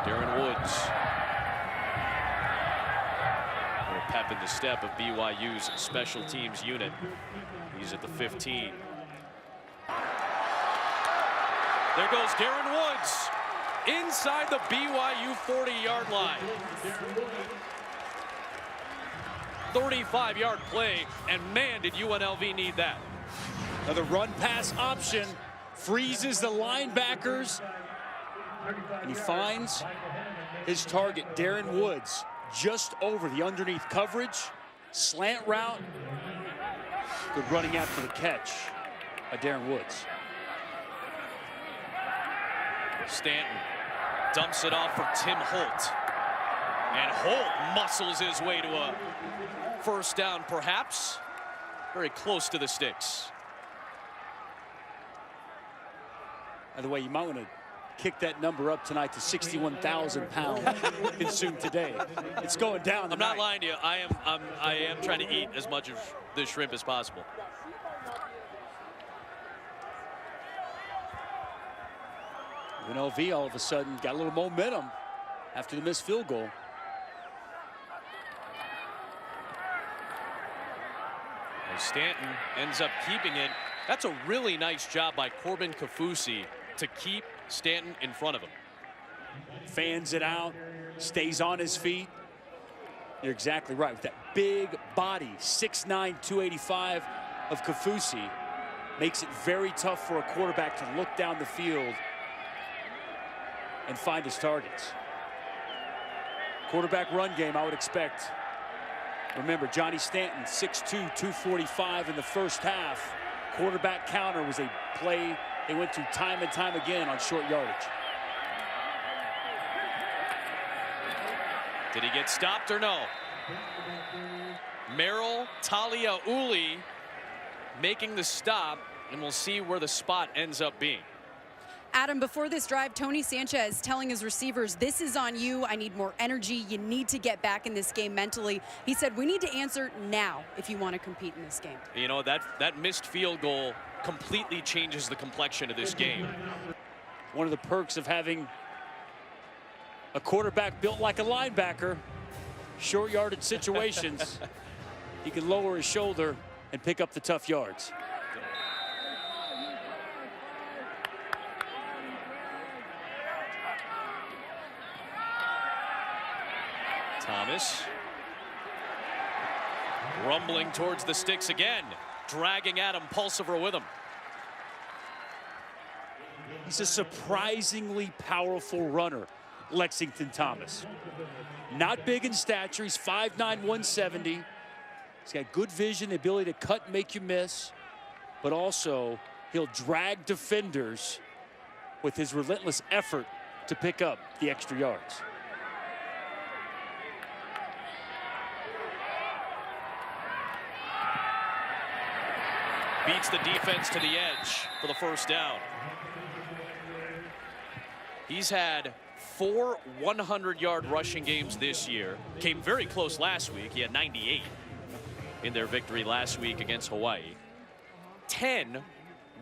Darren Woods. A little pep in the step of BYU's special teams unit. He's at the 15. There goes Darren Woods inside the BYU 40-yard line. 35-yard play, and man, did UNLV need that. Another run-pass option freezes the linebackers, and he finds his target, Darren Woods, just over the underneath coverage. Slant route. Good running after the catch by Darren Woods. Stanton dumps it off for Tim Holt. And Holt muscles his way to a first down, perhaps. Very close to the sticks. By the way, you might want to kick that number up tonight to 61,000 pounds consumed today. It's going down. I'm not lying to you. I am trying to eat as much of this shrimp as possible. UNLV all of a sudden got a little momentum after the missed field goal. And Stanton ends up keeping it. That's a really nice job by Corbin Kaufusi to keep Stanton in front of him. Fans it out, stays on his feet. You're exactly right. With that big body, 6'9", 285 of Kaufusi, makes it very tough for a quarterback to look down the field and find his targets. Quarterback run game, I would expect. Remember, Johnny Stanton, 6'2", 245 in the first half. Quarterback counter was a play they went to time and time again on short yardage. Did he get stopped or no? Merrill Taliauli making the stop, and we'll see where the spot ends up being. Adam, before this drive, Tony Sanchez telling his receivers, this is on you. I need more energy. You need to get back in this game mentally. He said, we need to answer now if you want to compete in this game. You know, that missed field goal completely changes the complexion of this game. One of the perks of having a quarterback built like a linebacker, short yardage situations, he can lower his shoulder and pick up the tough yards. Thomas rumbling towards the sticks again, dragging Adam Pulsiver with him. He's a surprisingly powerful runner, Lexington Thomas. Not big in stature. He's 5'9", 170. He's got good vision, the ability to cut and make you miss, but also he'll drag defenders with his relentless effort to pick up the extra yards. Beats the defense to the edge for the first down. He's had 4 100-yard rushing games this year. Came very close last week. He had 98 in their victory last week against Hawaii. 10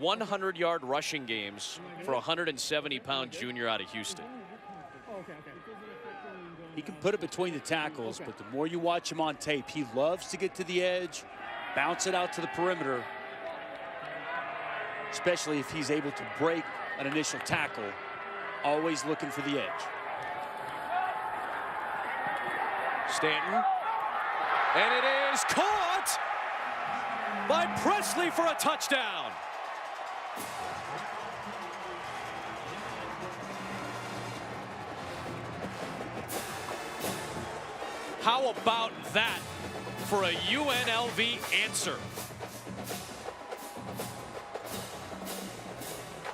100-yard rushing games for a 170-pound junior out of Houston. He can put it between the tackles, but the more you watch him on tape, he loves to get to the edge, bounce it out to the perimeter, especially if he's able to break an initial tackle, always looking for the edge. Stanton. And it is caught by Presley for a touchdown. How about that for a UNLV answer?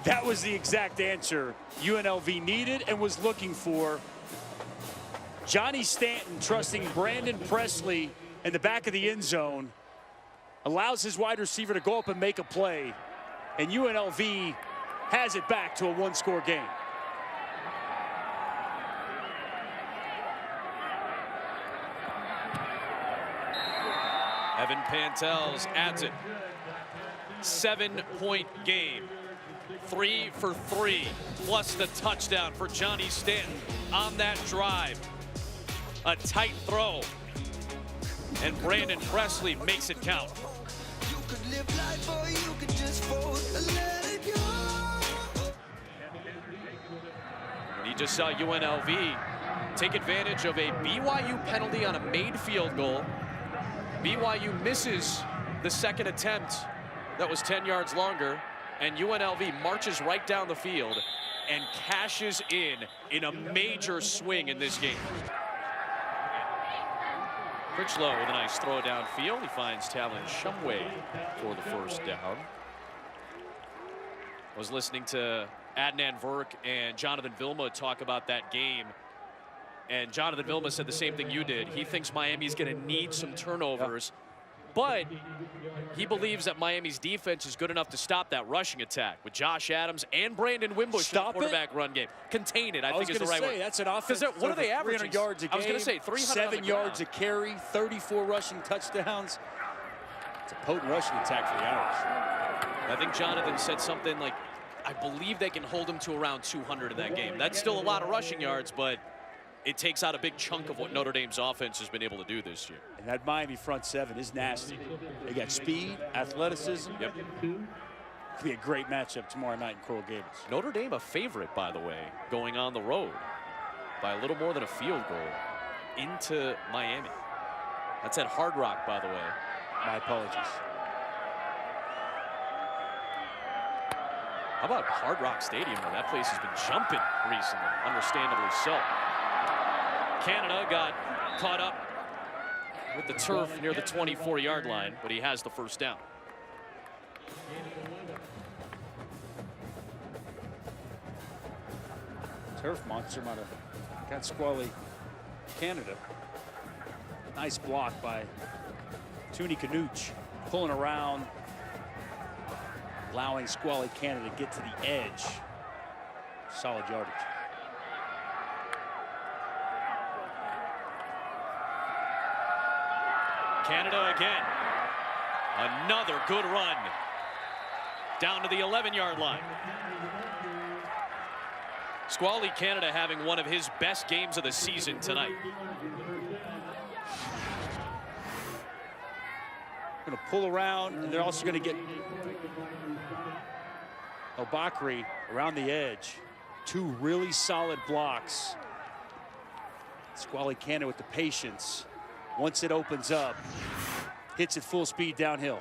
That was the exact answer UNLV needed and was looking for. Johnny Stanton trusting Brandon Presley in the back of the end zone, allows his wide receiver to go up and make a play, and UNLV has it back to a one-score game. Evan Pantels adds it. 7-point game. 3 for 3, plus the touchdown for Johnny Stanton on that drive. A tight throw, and Brandon Presley makes it count. You could live life or you could just fold and let it go. You just saw UNLV take advantage of a BYU penalty on a made field goal. BYU misses the second attempt that was 10 yards longer, and UNLV marches right down the field and cashes in a major swing in this game. Critchlow with a nice throw downfield. He finds Talon Shumway for the first down. I was listening to Adnan Verk and Jonathan Vilma talk about that game, and Jonathan Vilma said the same thing you did. He thinks Miami's going to need some turnovers, but he believes that Miami's defense is good enough to stop that rushing attack with Josh Adams and Brandon Wimbush in the quarterback run game. Contain it, I think is the right word. That's an offense. What are they averaging? 300 yards a game. I was going to say 300 7 yards a carry, 34 rushing touchdowns. It's a potent rushing attack for the Irish. I think Jonathan said something like, I believe they can hold him to around 200 in that game. That's still a lot of rushing yards, but it takes out a big chunk of what Notre Dame's offense has been able to do this year. And that Miami front seven is nasty. They got speed, athleticism. Yep. Could be a great matchup tomorrow night in Coral Gables. Notre Dame a favorite, by the way, going on the road by a little more than a field goal into Miami. That's at Hard Rock, by the way. My apologies. How about Hard Rock Stadium, though? That place has been jumping recently, understandably so. Canada got caught up with the turf near the 24-yard line, but he has the first down. Turf monster might have got squally Canada. Nice block by Tuni Canuch, pulling around, allowing squally Canada to get to the edge. Solid yardage. Canada again. Another good run. Down to the 11-yard line. Squally Canada having one of his best games of the season tonight. Going to pull around, and they're also going to get Obakri around the edge. 2 really solid blocks. Squally Canada with the patience. Once it opens up, hits it full speed downhill.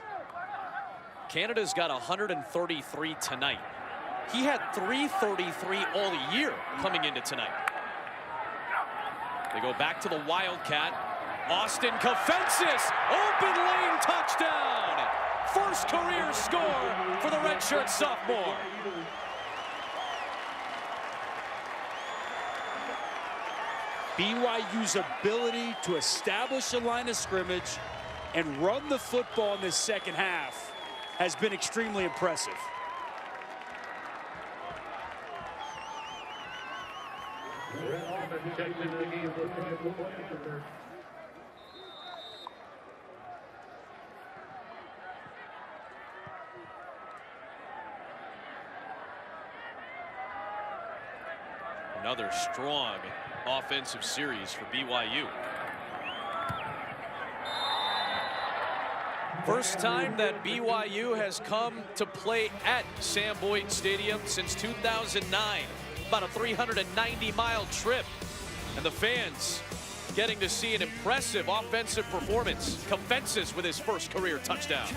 Canada's got 133 tonight. He had 333 all year coming into tonight. They go back to the Wildcat. Austin Kofensis, open lane touchdown. First career score for the redshirt sophomore. BYU's ability to establish a line of scrimmage and run the football in this second half has been extremely impressive. Another strong offensive series for BYU. First time that BYU has come to play at Sam Boyd Stadium since 2009. About a 390-mile trip. And the fans getting to see an impressive offensive performance. Kofensis with his first career touchdown.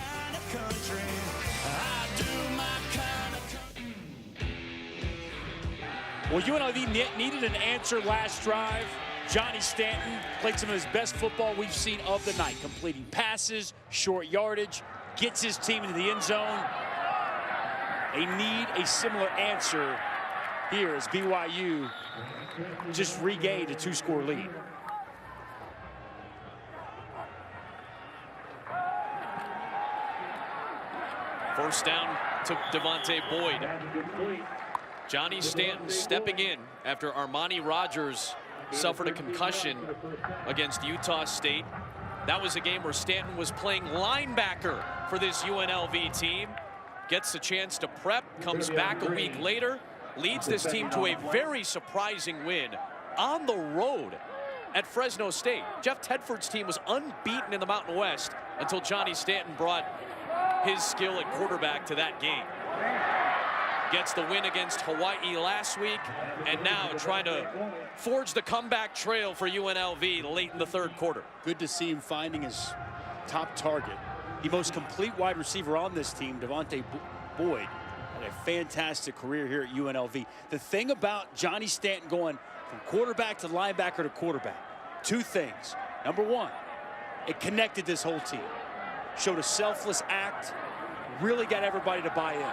Well, UNLV needed an answer last drive. Johnny Stanton played some of his best football we've seen of the night, completing passes, short yardage, gets his team into the end zone. They need a similar answer here as BYU just regained a 2-score lead. First down to Devontae Boyd. Johnny Stanton stepping in after Armani Rogers suffered a concussion against Utah State. That was a game where Stanton was playing linebacker for this UNLV team. Gets a chance to prep, comes back a week later, leads this team to a very surprising win on the road at Fresno State. Jeff Tedford's team was unbeaten in the Mountain West until Johnny Stanton brought his skill at quarterback to that game. Gets the win against Hawaii last week, and now trying to forge the comeback trail for UNLV late in the third quarter. Good to see him finding his top target. The most complete wide receiver on this team, Devontae Boyd, had a fantastic career here at UNLV. The thing about Johnny Stanton going from quarterback to linebacker to quarterback, two things. Number one, it connected this whole team. Showed a selfless act, really got everybody to buy in.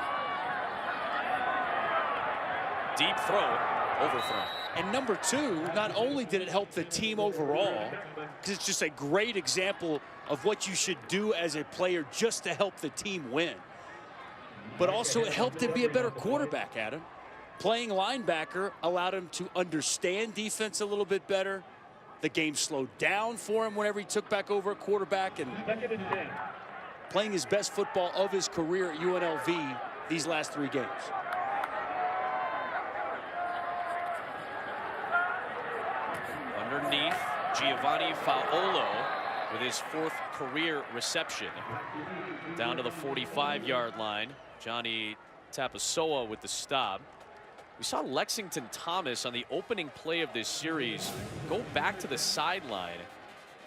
Deep throw, overthrow. And number two, not only did it help the team overall, because it's just a great example of what you should do as a player just to help the team win, but also it helped him be a better quarterback, Adam. Playing linebacker allowed him to understand defense a little bit better. The game slowed down for him whenever he took back over at quarterback, and playing his best football of his career at UNLV these last 3 games. Underneath, Giovanni Faolo with his 4th career reception. Down to the 45-yard line. Johnny Tapasoa with the stop. We saw Lexington Thomas on the opening play of this series go back to the sideline,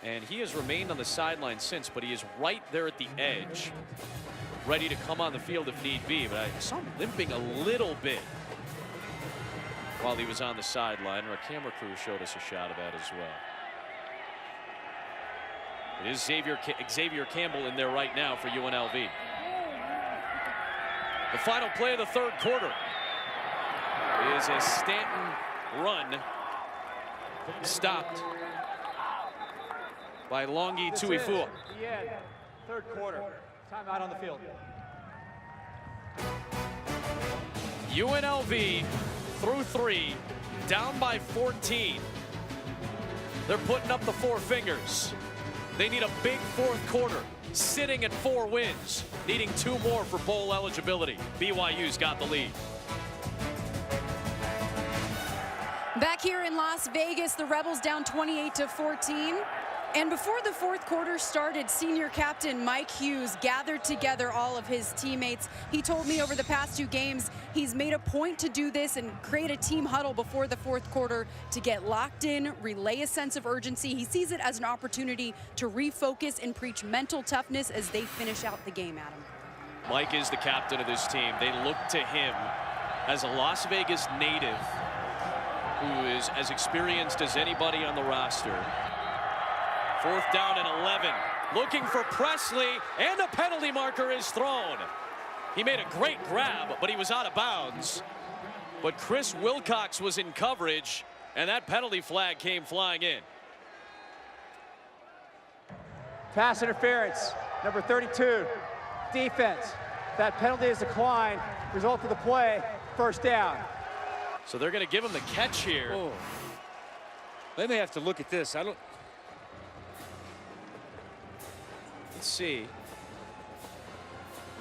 and he has remained on the sideline since, but he is right there at the edge, ready to come on the field if need be. But I saw him limping a little bit while he was on the sideline. Our camera crew showed us a shot of that as well. It is Xavier Campbell in there right now for UNLV. The final play of the third quarter is a Stanton run stopped by Longi Tuifua. Yeah, third quarter. Timeout on the field. UNLV through 3, down by 14. They're putting up the 4 fingers. They need a big fourth quarter, sitting at 4 wins, needing 2 more for bowl eligibility. BYU's got the lead. Back here in Las Vegas, the Rebels down 28-14. And before the fourth quarter started, senior captain Mike Hughes gathered together all of his teammates. He told me over the past 2 games, he's made a point to do this and create a team huddle before the fourth quarter to get locked in, relay a sense of urgency. He sees it as an opportunity to refocus and preach mental toughness as they finish out the game, Adam. Mike is the captain of this team. They look to him As a Las Vegas native who is as experienced as anybody on the roster. 4th down and 11. Looking for Presley, and a penalty marker is thrown. He made a great grab, but he was out of bounds. But Chris Wilcox was in coverage, and that penalty flag came flying in. Pass interference, number 32, defense. That penalty is declined, result of the play, 1st down. So they're going to give him the catch here. Oh. They may have to look at this. Let's see.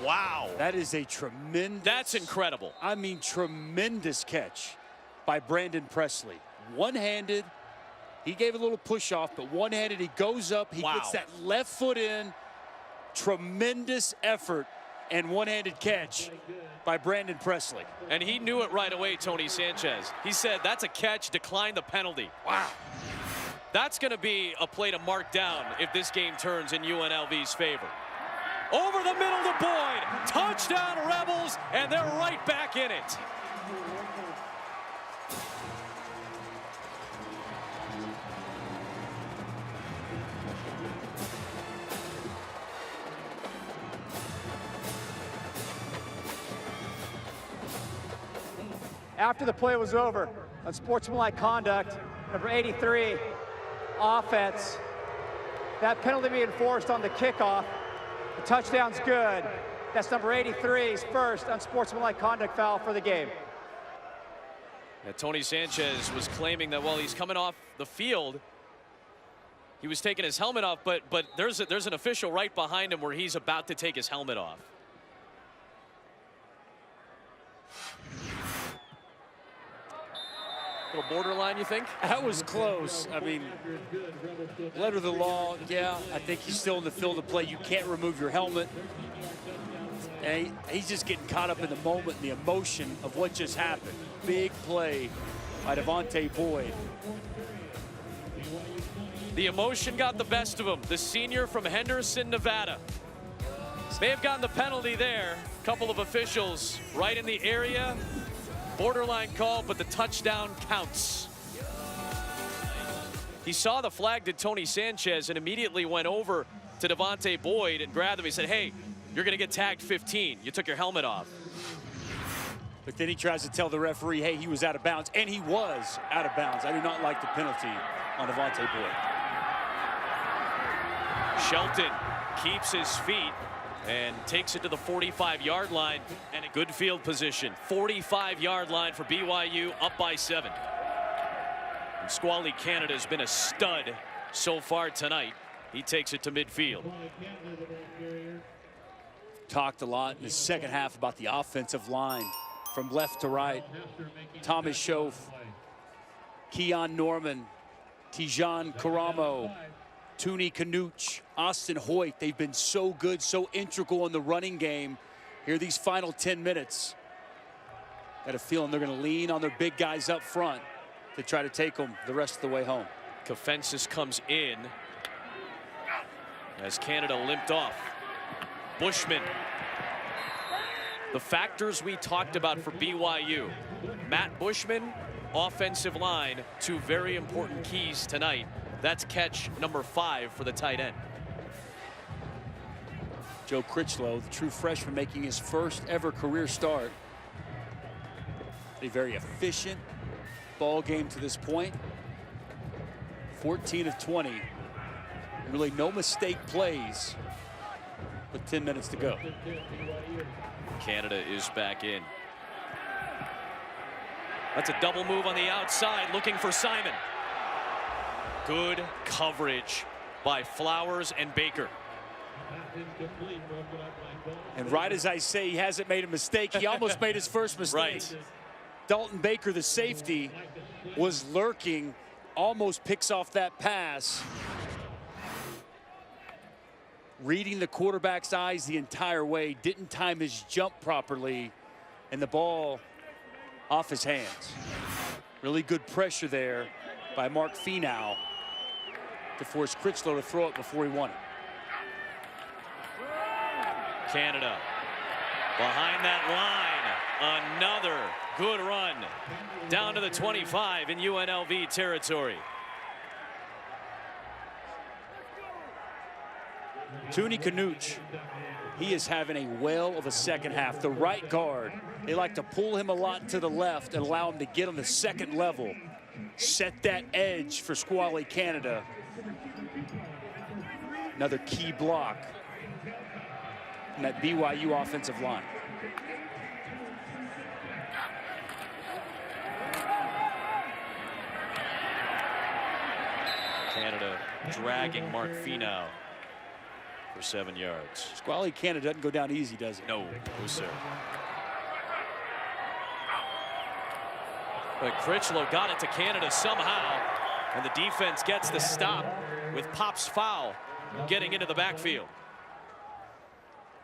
Wow. That is a tremendous. That's incredible. I mean, tremendous catch by Brandon Presley. One-handed. He gave a little push off, but one-handed, he goes up, he gets that left foot in. Tremendous effort and one-handed catch by Brandon Presley. And he knew it right away, Tony Sanchez. He said, that's a catch, decline the penalty. Wow. That's going to be a play to mark down if this game turns in UNLV's favor. Over the middle to Boyd. Touchdown, Rebels, and they're right back in it. After the play was over, unsportsmanlike conduct, number 83, offense. That penalty being enforced on the kickoff. The touchdown's good. That's number 83's first unsportsmanlike conduct foul for the game. Yeah, Tony Sanchez was claiming that while he's coming off the field, he was taking his helmet off, but there's an official right behind him where he's about to take his helmet off. Little borderline, you think? That was close. I mean, letter of the law, yeah, I think he's still in the field of play. You can't remove your helmet. And he's just getting caught up in the moment and the emotion of what just happened. Big play by Devontae Boyd. The emotion got the best of him. The senior from Henderson, Nevada. May have gotten the penalty there. A couple of officials right in the area. Borderline call, but the touchdown counts. He saw the flag to Tony Sanchez and immediately went over to Devontae Boyd and grabbed him. He said, hey, you're going to get tagged 15. You took your helmet off. But then he tries to tell the referee, hey, he was out of bounds. And he was out of bounds. I do not like the penalty on Devontae Boyd. Shelton keeps his feet and takes it to the 45-yard line, and a good field position. 45-yard line for BYU, up by 7. And Squally Canada has been a stud so far tonight. He takes it to midfield. Talked a lot in the second half about the offensive line from left to right. Thomas Schoaf, Keon Norman, Tijan Karamo, Tuni Kanuch, Austin Hoyt. They've been so good, so integral in the running game. Here these final 10 minutes. Got a feeling they're going to lean on their big guys up front to try to take them the rest of the way home. Kafensis comes in as Canada limped off. Bushman. The factors we talked about for BYU. Matt Bushman, offensive line, 2 very important keys tonight. That's catch number 5 for the tight end. Joe Critchlow, the true freshman, making his first ever career start. A very efficient ball game to this point. 14 of 20. Really no mistake plays with 10 minutes to go. Canada is back in. That's a double move on the outside, looking for Simon. Good coverage by Flowers and Baker. And right as I say he hasn't made a mistake, he almost made his first mistake. Right. Dalton Baker, the safety, was lurking, almost picks off that pass. Reading the quarterback's eyes the entire way, didn't time his jump properly, and the ball off his hands. Really good pressure there by Mark Finau to force Critchlow to throw it before he won it. Canada behind that line. Another good run down to the 25 in UNLV territory. Tuni Kanuch, he is having a whale of a second half. The right guard, they like to pull him a lot to the left and allow him to get on the second level. Set that edge for Squally Canada. Another key block in that BYU offensive line. Canada dragging Mark Finau for 7 yards. Squally Canada doesn't go down easy, does it? No, no sir. But Critchlow got it to Canada somehow, and the defense gets the stop with Pop's foul getting into the backfield.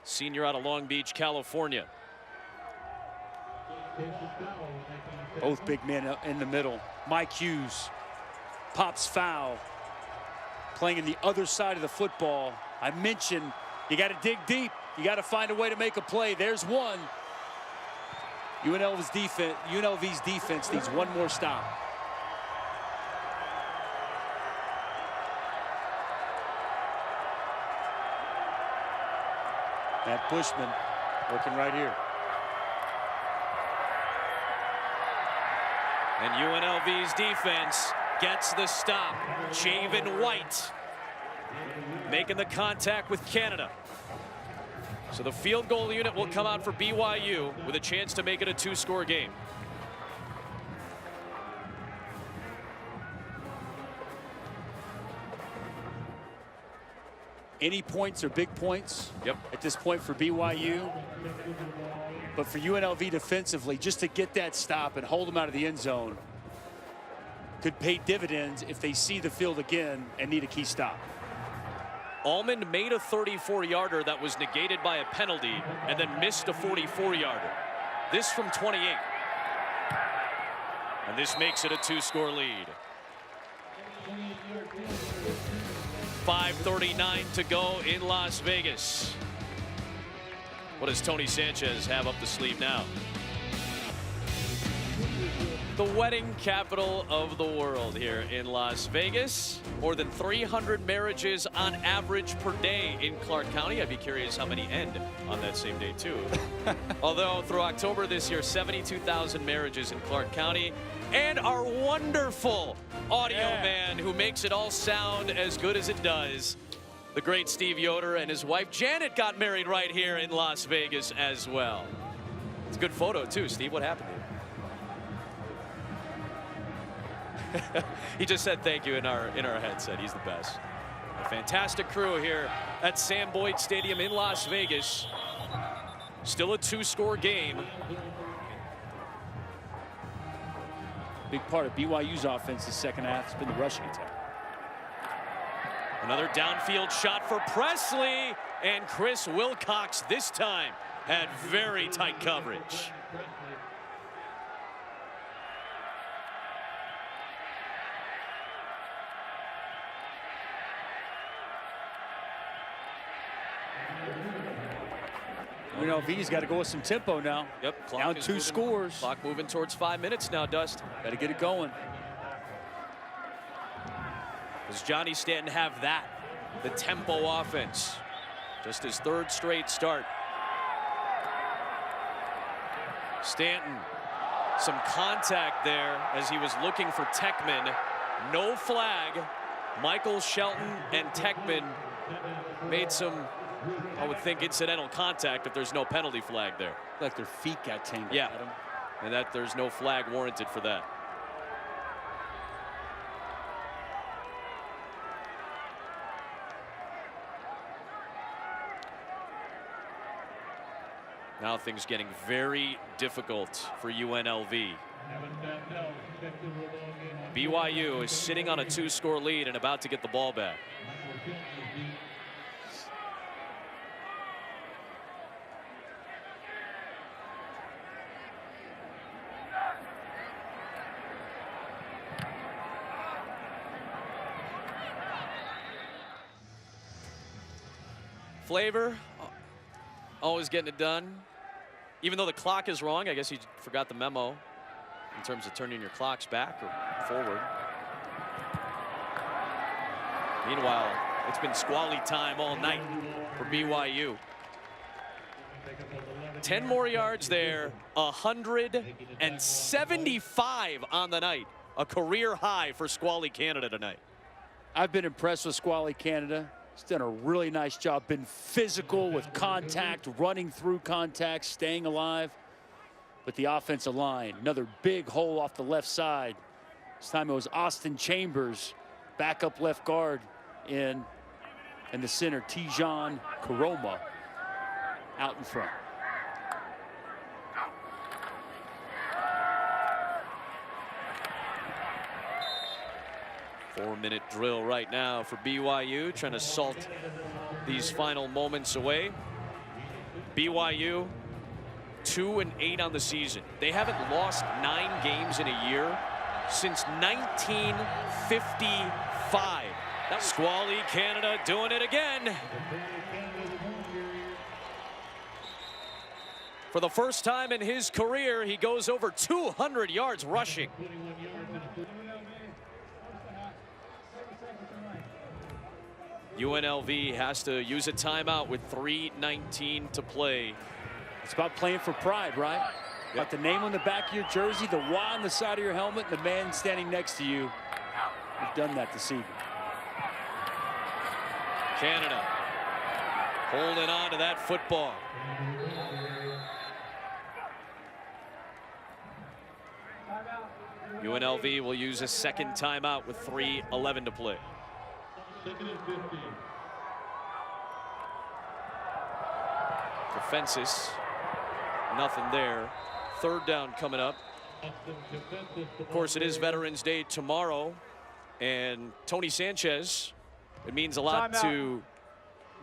Senior out of Long Beach, California. Both big men in the middle. Mike Hughes, Pop's foul, playing in the other side of the football. I mentioned you got to dig deep. You got to find a way to make a play. There's one. UNLV's defense needs one more stop. Matt Bushman working right here. And UNLV's defense gets the stop. Javen White making the contact with Canada. So the field goal unit will come out for BYU with a chance to make it a 2-score game. Any points are big points. Yep. At this point for BYU. But for UNLV defensively, just to get that stop and hold them out of the end zone could pay dividends if they see the field again and need a key stop. Allman made a 34-yarder that was negated by a penalty and then missed a 44-yarder. This from 28. And this makes it a 2-score lead. 5:39 to go in Las Vegas. What does Tony Sanchez have up the sleeve now? The wedding capital of the world here in Las Vegas. More than 300 marriages on average per day in Clark County. I'd be curious how many end on that same day too. Although through October this year, 72,000 marriages in Clark County. And our wonderful audio man who makes it all sound as good as it does. The great Steve Yoder and his wife Janet got married right here in Las Vegas as well. It's a good photo too, Steve. What happened to you? He just said thank you in our headset. He's the best. A fantastic crew here at Sam Boyd Stadium in Las Vegas. Still a 2-score game. Big part of BYU's offense the second half has been the rushing attack. Another downfield shot for Presley, and Chris Wilcox this time had very tight coverage. UNLV's got to go with some tempo now. Yep, clock down is 2 moving, scores. Clock moving towards 5 minutes now, Dust. Got to get it going. Does Johnny Stanton have that? The tempo offense. Just his 3rd straight start. Stanton, some contact there as he was looking for Techman. No flag. Michael Shelton and Techman made some, I would think, incidental contact if there's no penalty flag there. Like their feet got tangled. Yeah, and that there's no flag warranted for that. Now things getting very difficult for UNLV. BYU is sitting on a 2-score lead and about to get the ball back. Flavor, always getting it done. Even though the clock is wrong, I guess he forgot the memo in terms of turning your clocks back or forward. Meanwhile, it's been squally time all night for BYU. 10 more yards there, 175 on the night. A career high for Squally Canada tonight. I've been impressed with Squally Canada. He's done a really nice job, been physical with contact, running through contact, staying alive. But the offensive line, another big hole off the left side. This time it was Austin Chambers, backup left guard in, and the center, Tijan Karoma, out in front. Four-minute drill right now for BYU, trying to salt these final moments away. BYU 2-8 on the season. They haven't lost 9 games in a year since 1955. That Squally Canada doing it again. For the first time in his career, he goes over 200 yards rushing. UNLV has to use a timeout with 3:19 to play. It's about playing for pride, right? Yep. Got the name on the back of your jersey, the Y on the side of your helmet, and the man standing next to you. You've done that this evening. Canada holding on to that football. UNLV will use a second timeout with 3:11 to play. Defenses, nothing there. Third down coming up. Of course, it is Veterans Day tomorrow, and Tony Sanchez, it means a lot to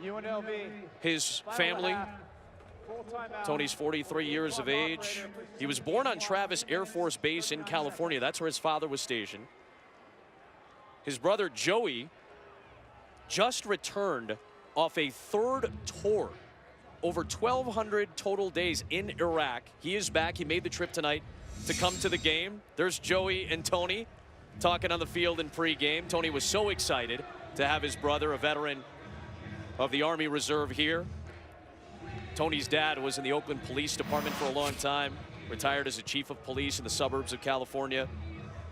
UNLV. his family. Tony's 43 years of age. He was born on Travis Air Force Base in California. That's where his father was stationed. His brother Joey just returned off a third tour. Over 1,200 total days in Iraq. He is back. He made the trip tonight to come to the game. There's Joey and Tony talking on the field in pregame. Tony was so excited to have his brother, a veteran of the Army Reserve, here. Tony's dad was in the Oakland Police Department for a long time, retired as a chief of police in the suburbs of California.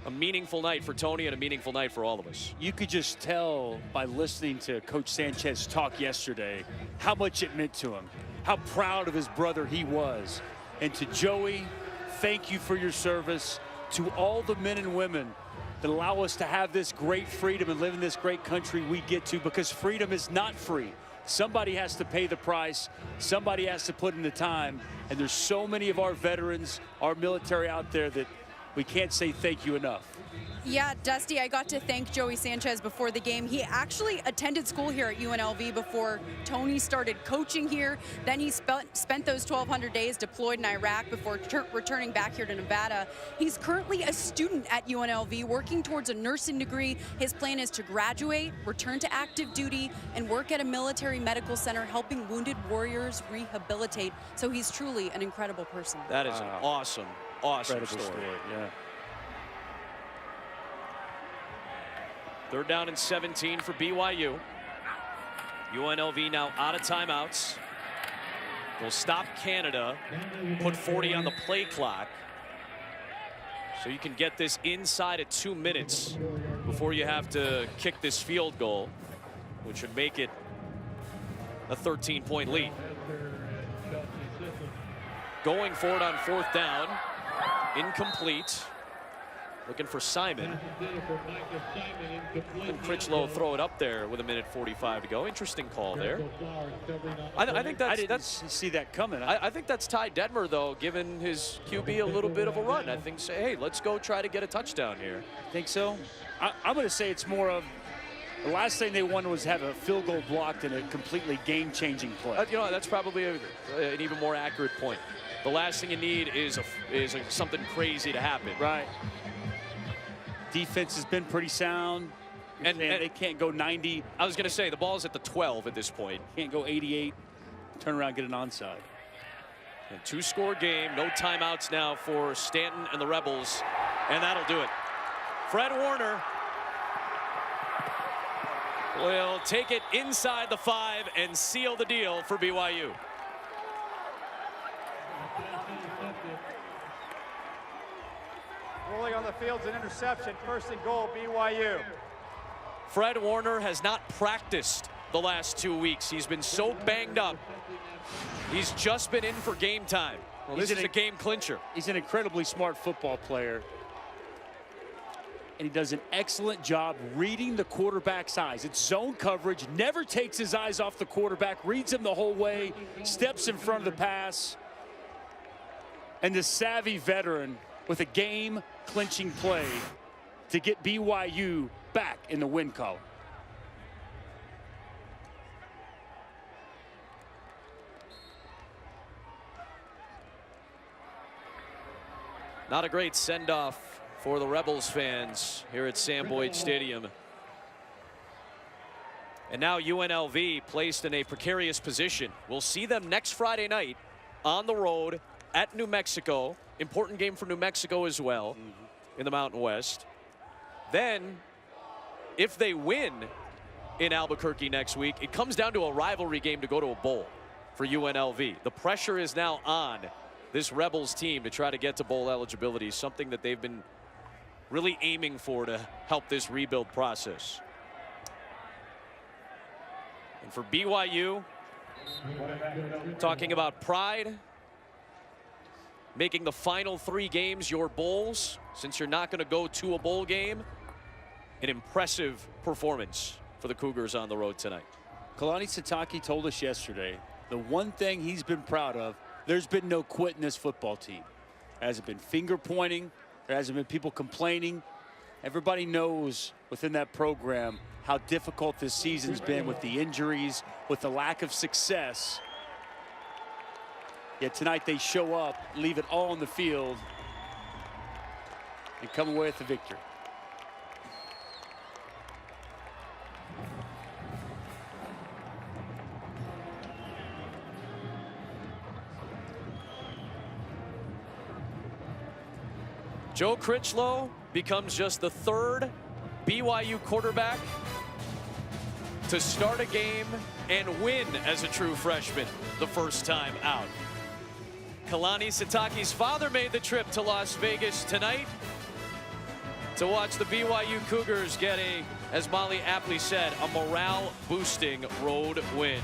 A meaningful night for Tony and a meaningful night for all of us. You could just tell by listening to Coach Sanchez talk yesterday how much it meant to him, how proud of his brother he was. And to Joey, thank you for your service. To all the men and women that allow us to have this great freedom and live in this great country we get to, because freedom is not free. Somebody has to pay the price. Somebody has to put in the time. And there's so many of our veterans, our military out there that we can't say thank you enough. Yeah, Dusty, I got to thank Joey Sanchez before the game. He actually attended school here at UNLV before Tony started coaching here. Then he spent those 1,200 days deployed in Iraq before returning back here to Nevada. He's currently a student at UNLV working towards a nursing degree. His plan is to graduate, return to active duty, and work at a military medical center helping wounded warriors rehabilitate. So he's truly an incredible person. That is an awesome Incredible story. Yeah. Third down and 17 for BYU. UNLV now out of timeouts. They'll stop Canada, put 40 on the play clock. So you can get this inside of 2 minutes before you have to kick this field goal, which would make it a 13-point lead. Going forward on fourth down, incomplete. Looking for Simon. And Critchlow throw it up there with 1:45 to go. Interesting call there. I think I didn't see that coming. I think that's Ty Detmer, though, giving his QB a little bit of a run. I think, say, hey, let's go try to get a touchdown here. Think so? I'm going to say it's more of the last thing they wanted was have a field goal blocked in a completely game-changing play. You know, that's probably an even more accurate point. The last thing you need is something crazy to happen. Right. Defense has been pretty sound. And they can't go 90. I was going to say, the ball's at the 12 at this point. Can't go 88, turn around, get an onside. A two-score game, no timeouts now for Stanton and the Rebels, and that'll do it. Fred Warner will take it inside the 5 and seal the deal for BYU. Rolling on the field's an interception. First and goal, BYU. Fred Warner has not practiced the last 2 weeks. He's been so banged up. He's just been in for game time. Well, this is a game clincher. He's an incredibly smart football player. And he does an excellent job reading the quarterback's eyes. It's zone coverage, never takes his eyes off the quarterback, reads him the whole way, steps in front of the pass. And the savvy veteran with a game-clinching play to get BYU back in the win column. Not a great send-off for the Rebels fans here at Sam Boyd Stadium. And now UNLV placed in a precarious position. We'll see them next Friday night on the road at New Mexico. Important game for New Mexico as well in the Mountain West. Then, if they win in Albuquerque next week, it comes down to a rivalry game to go to a bowl for UNLV. The pressure is now on this Rebels team to try to get to bowl eligibility, something that they've been really aiming for to help this rebuild process. And for BYU, talking about pride, making the final 3 games your bowls, since you're not going to go to a bowl game, an impressive performance for the Cougars on the road tonight. Kalani Sitake told us yesterday, the one thing he's been proud of, there's been no quit in this football team. There hasn't been finger pointing. There hasn't been people complaining. Everybody knows within that program how difficult this season's been with the injuries, with the lack of success. Yet tonight they show up, leave it all on the field, and come away with the victory. Joe Critchlow becomes just the 3rd BYU quarterback to start a game and win as a true freshman the first time out. Kalani Sitake's father made the trip to Las Vegas tonight to watch the BYU Cougars get as Molly aptly said, a morale-boosting road win.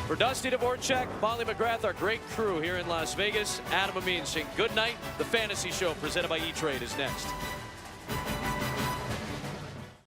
For Dusty Dvorak, Molly McGrath, our great crew here in Las Vegas, Adam Amin saying good night. The Fantasy Show presented by E-Trade is next.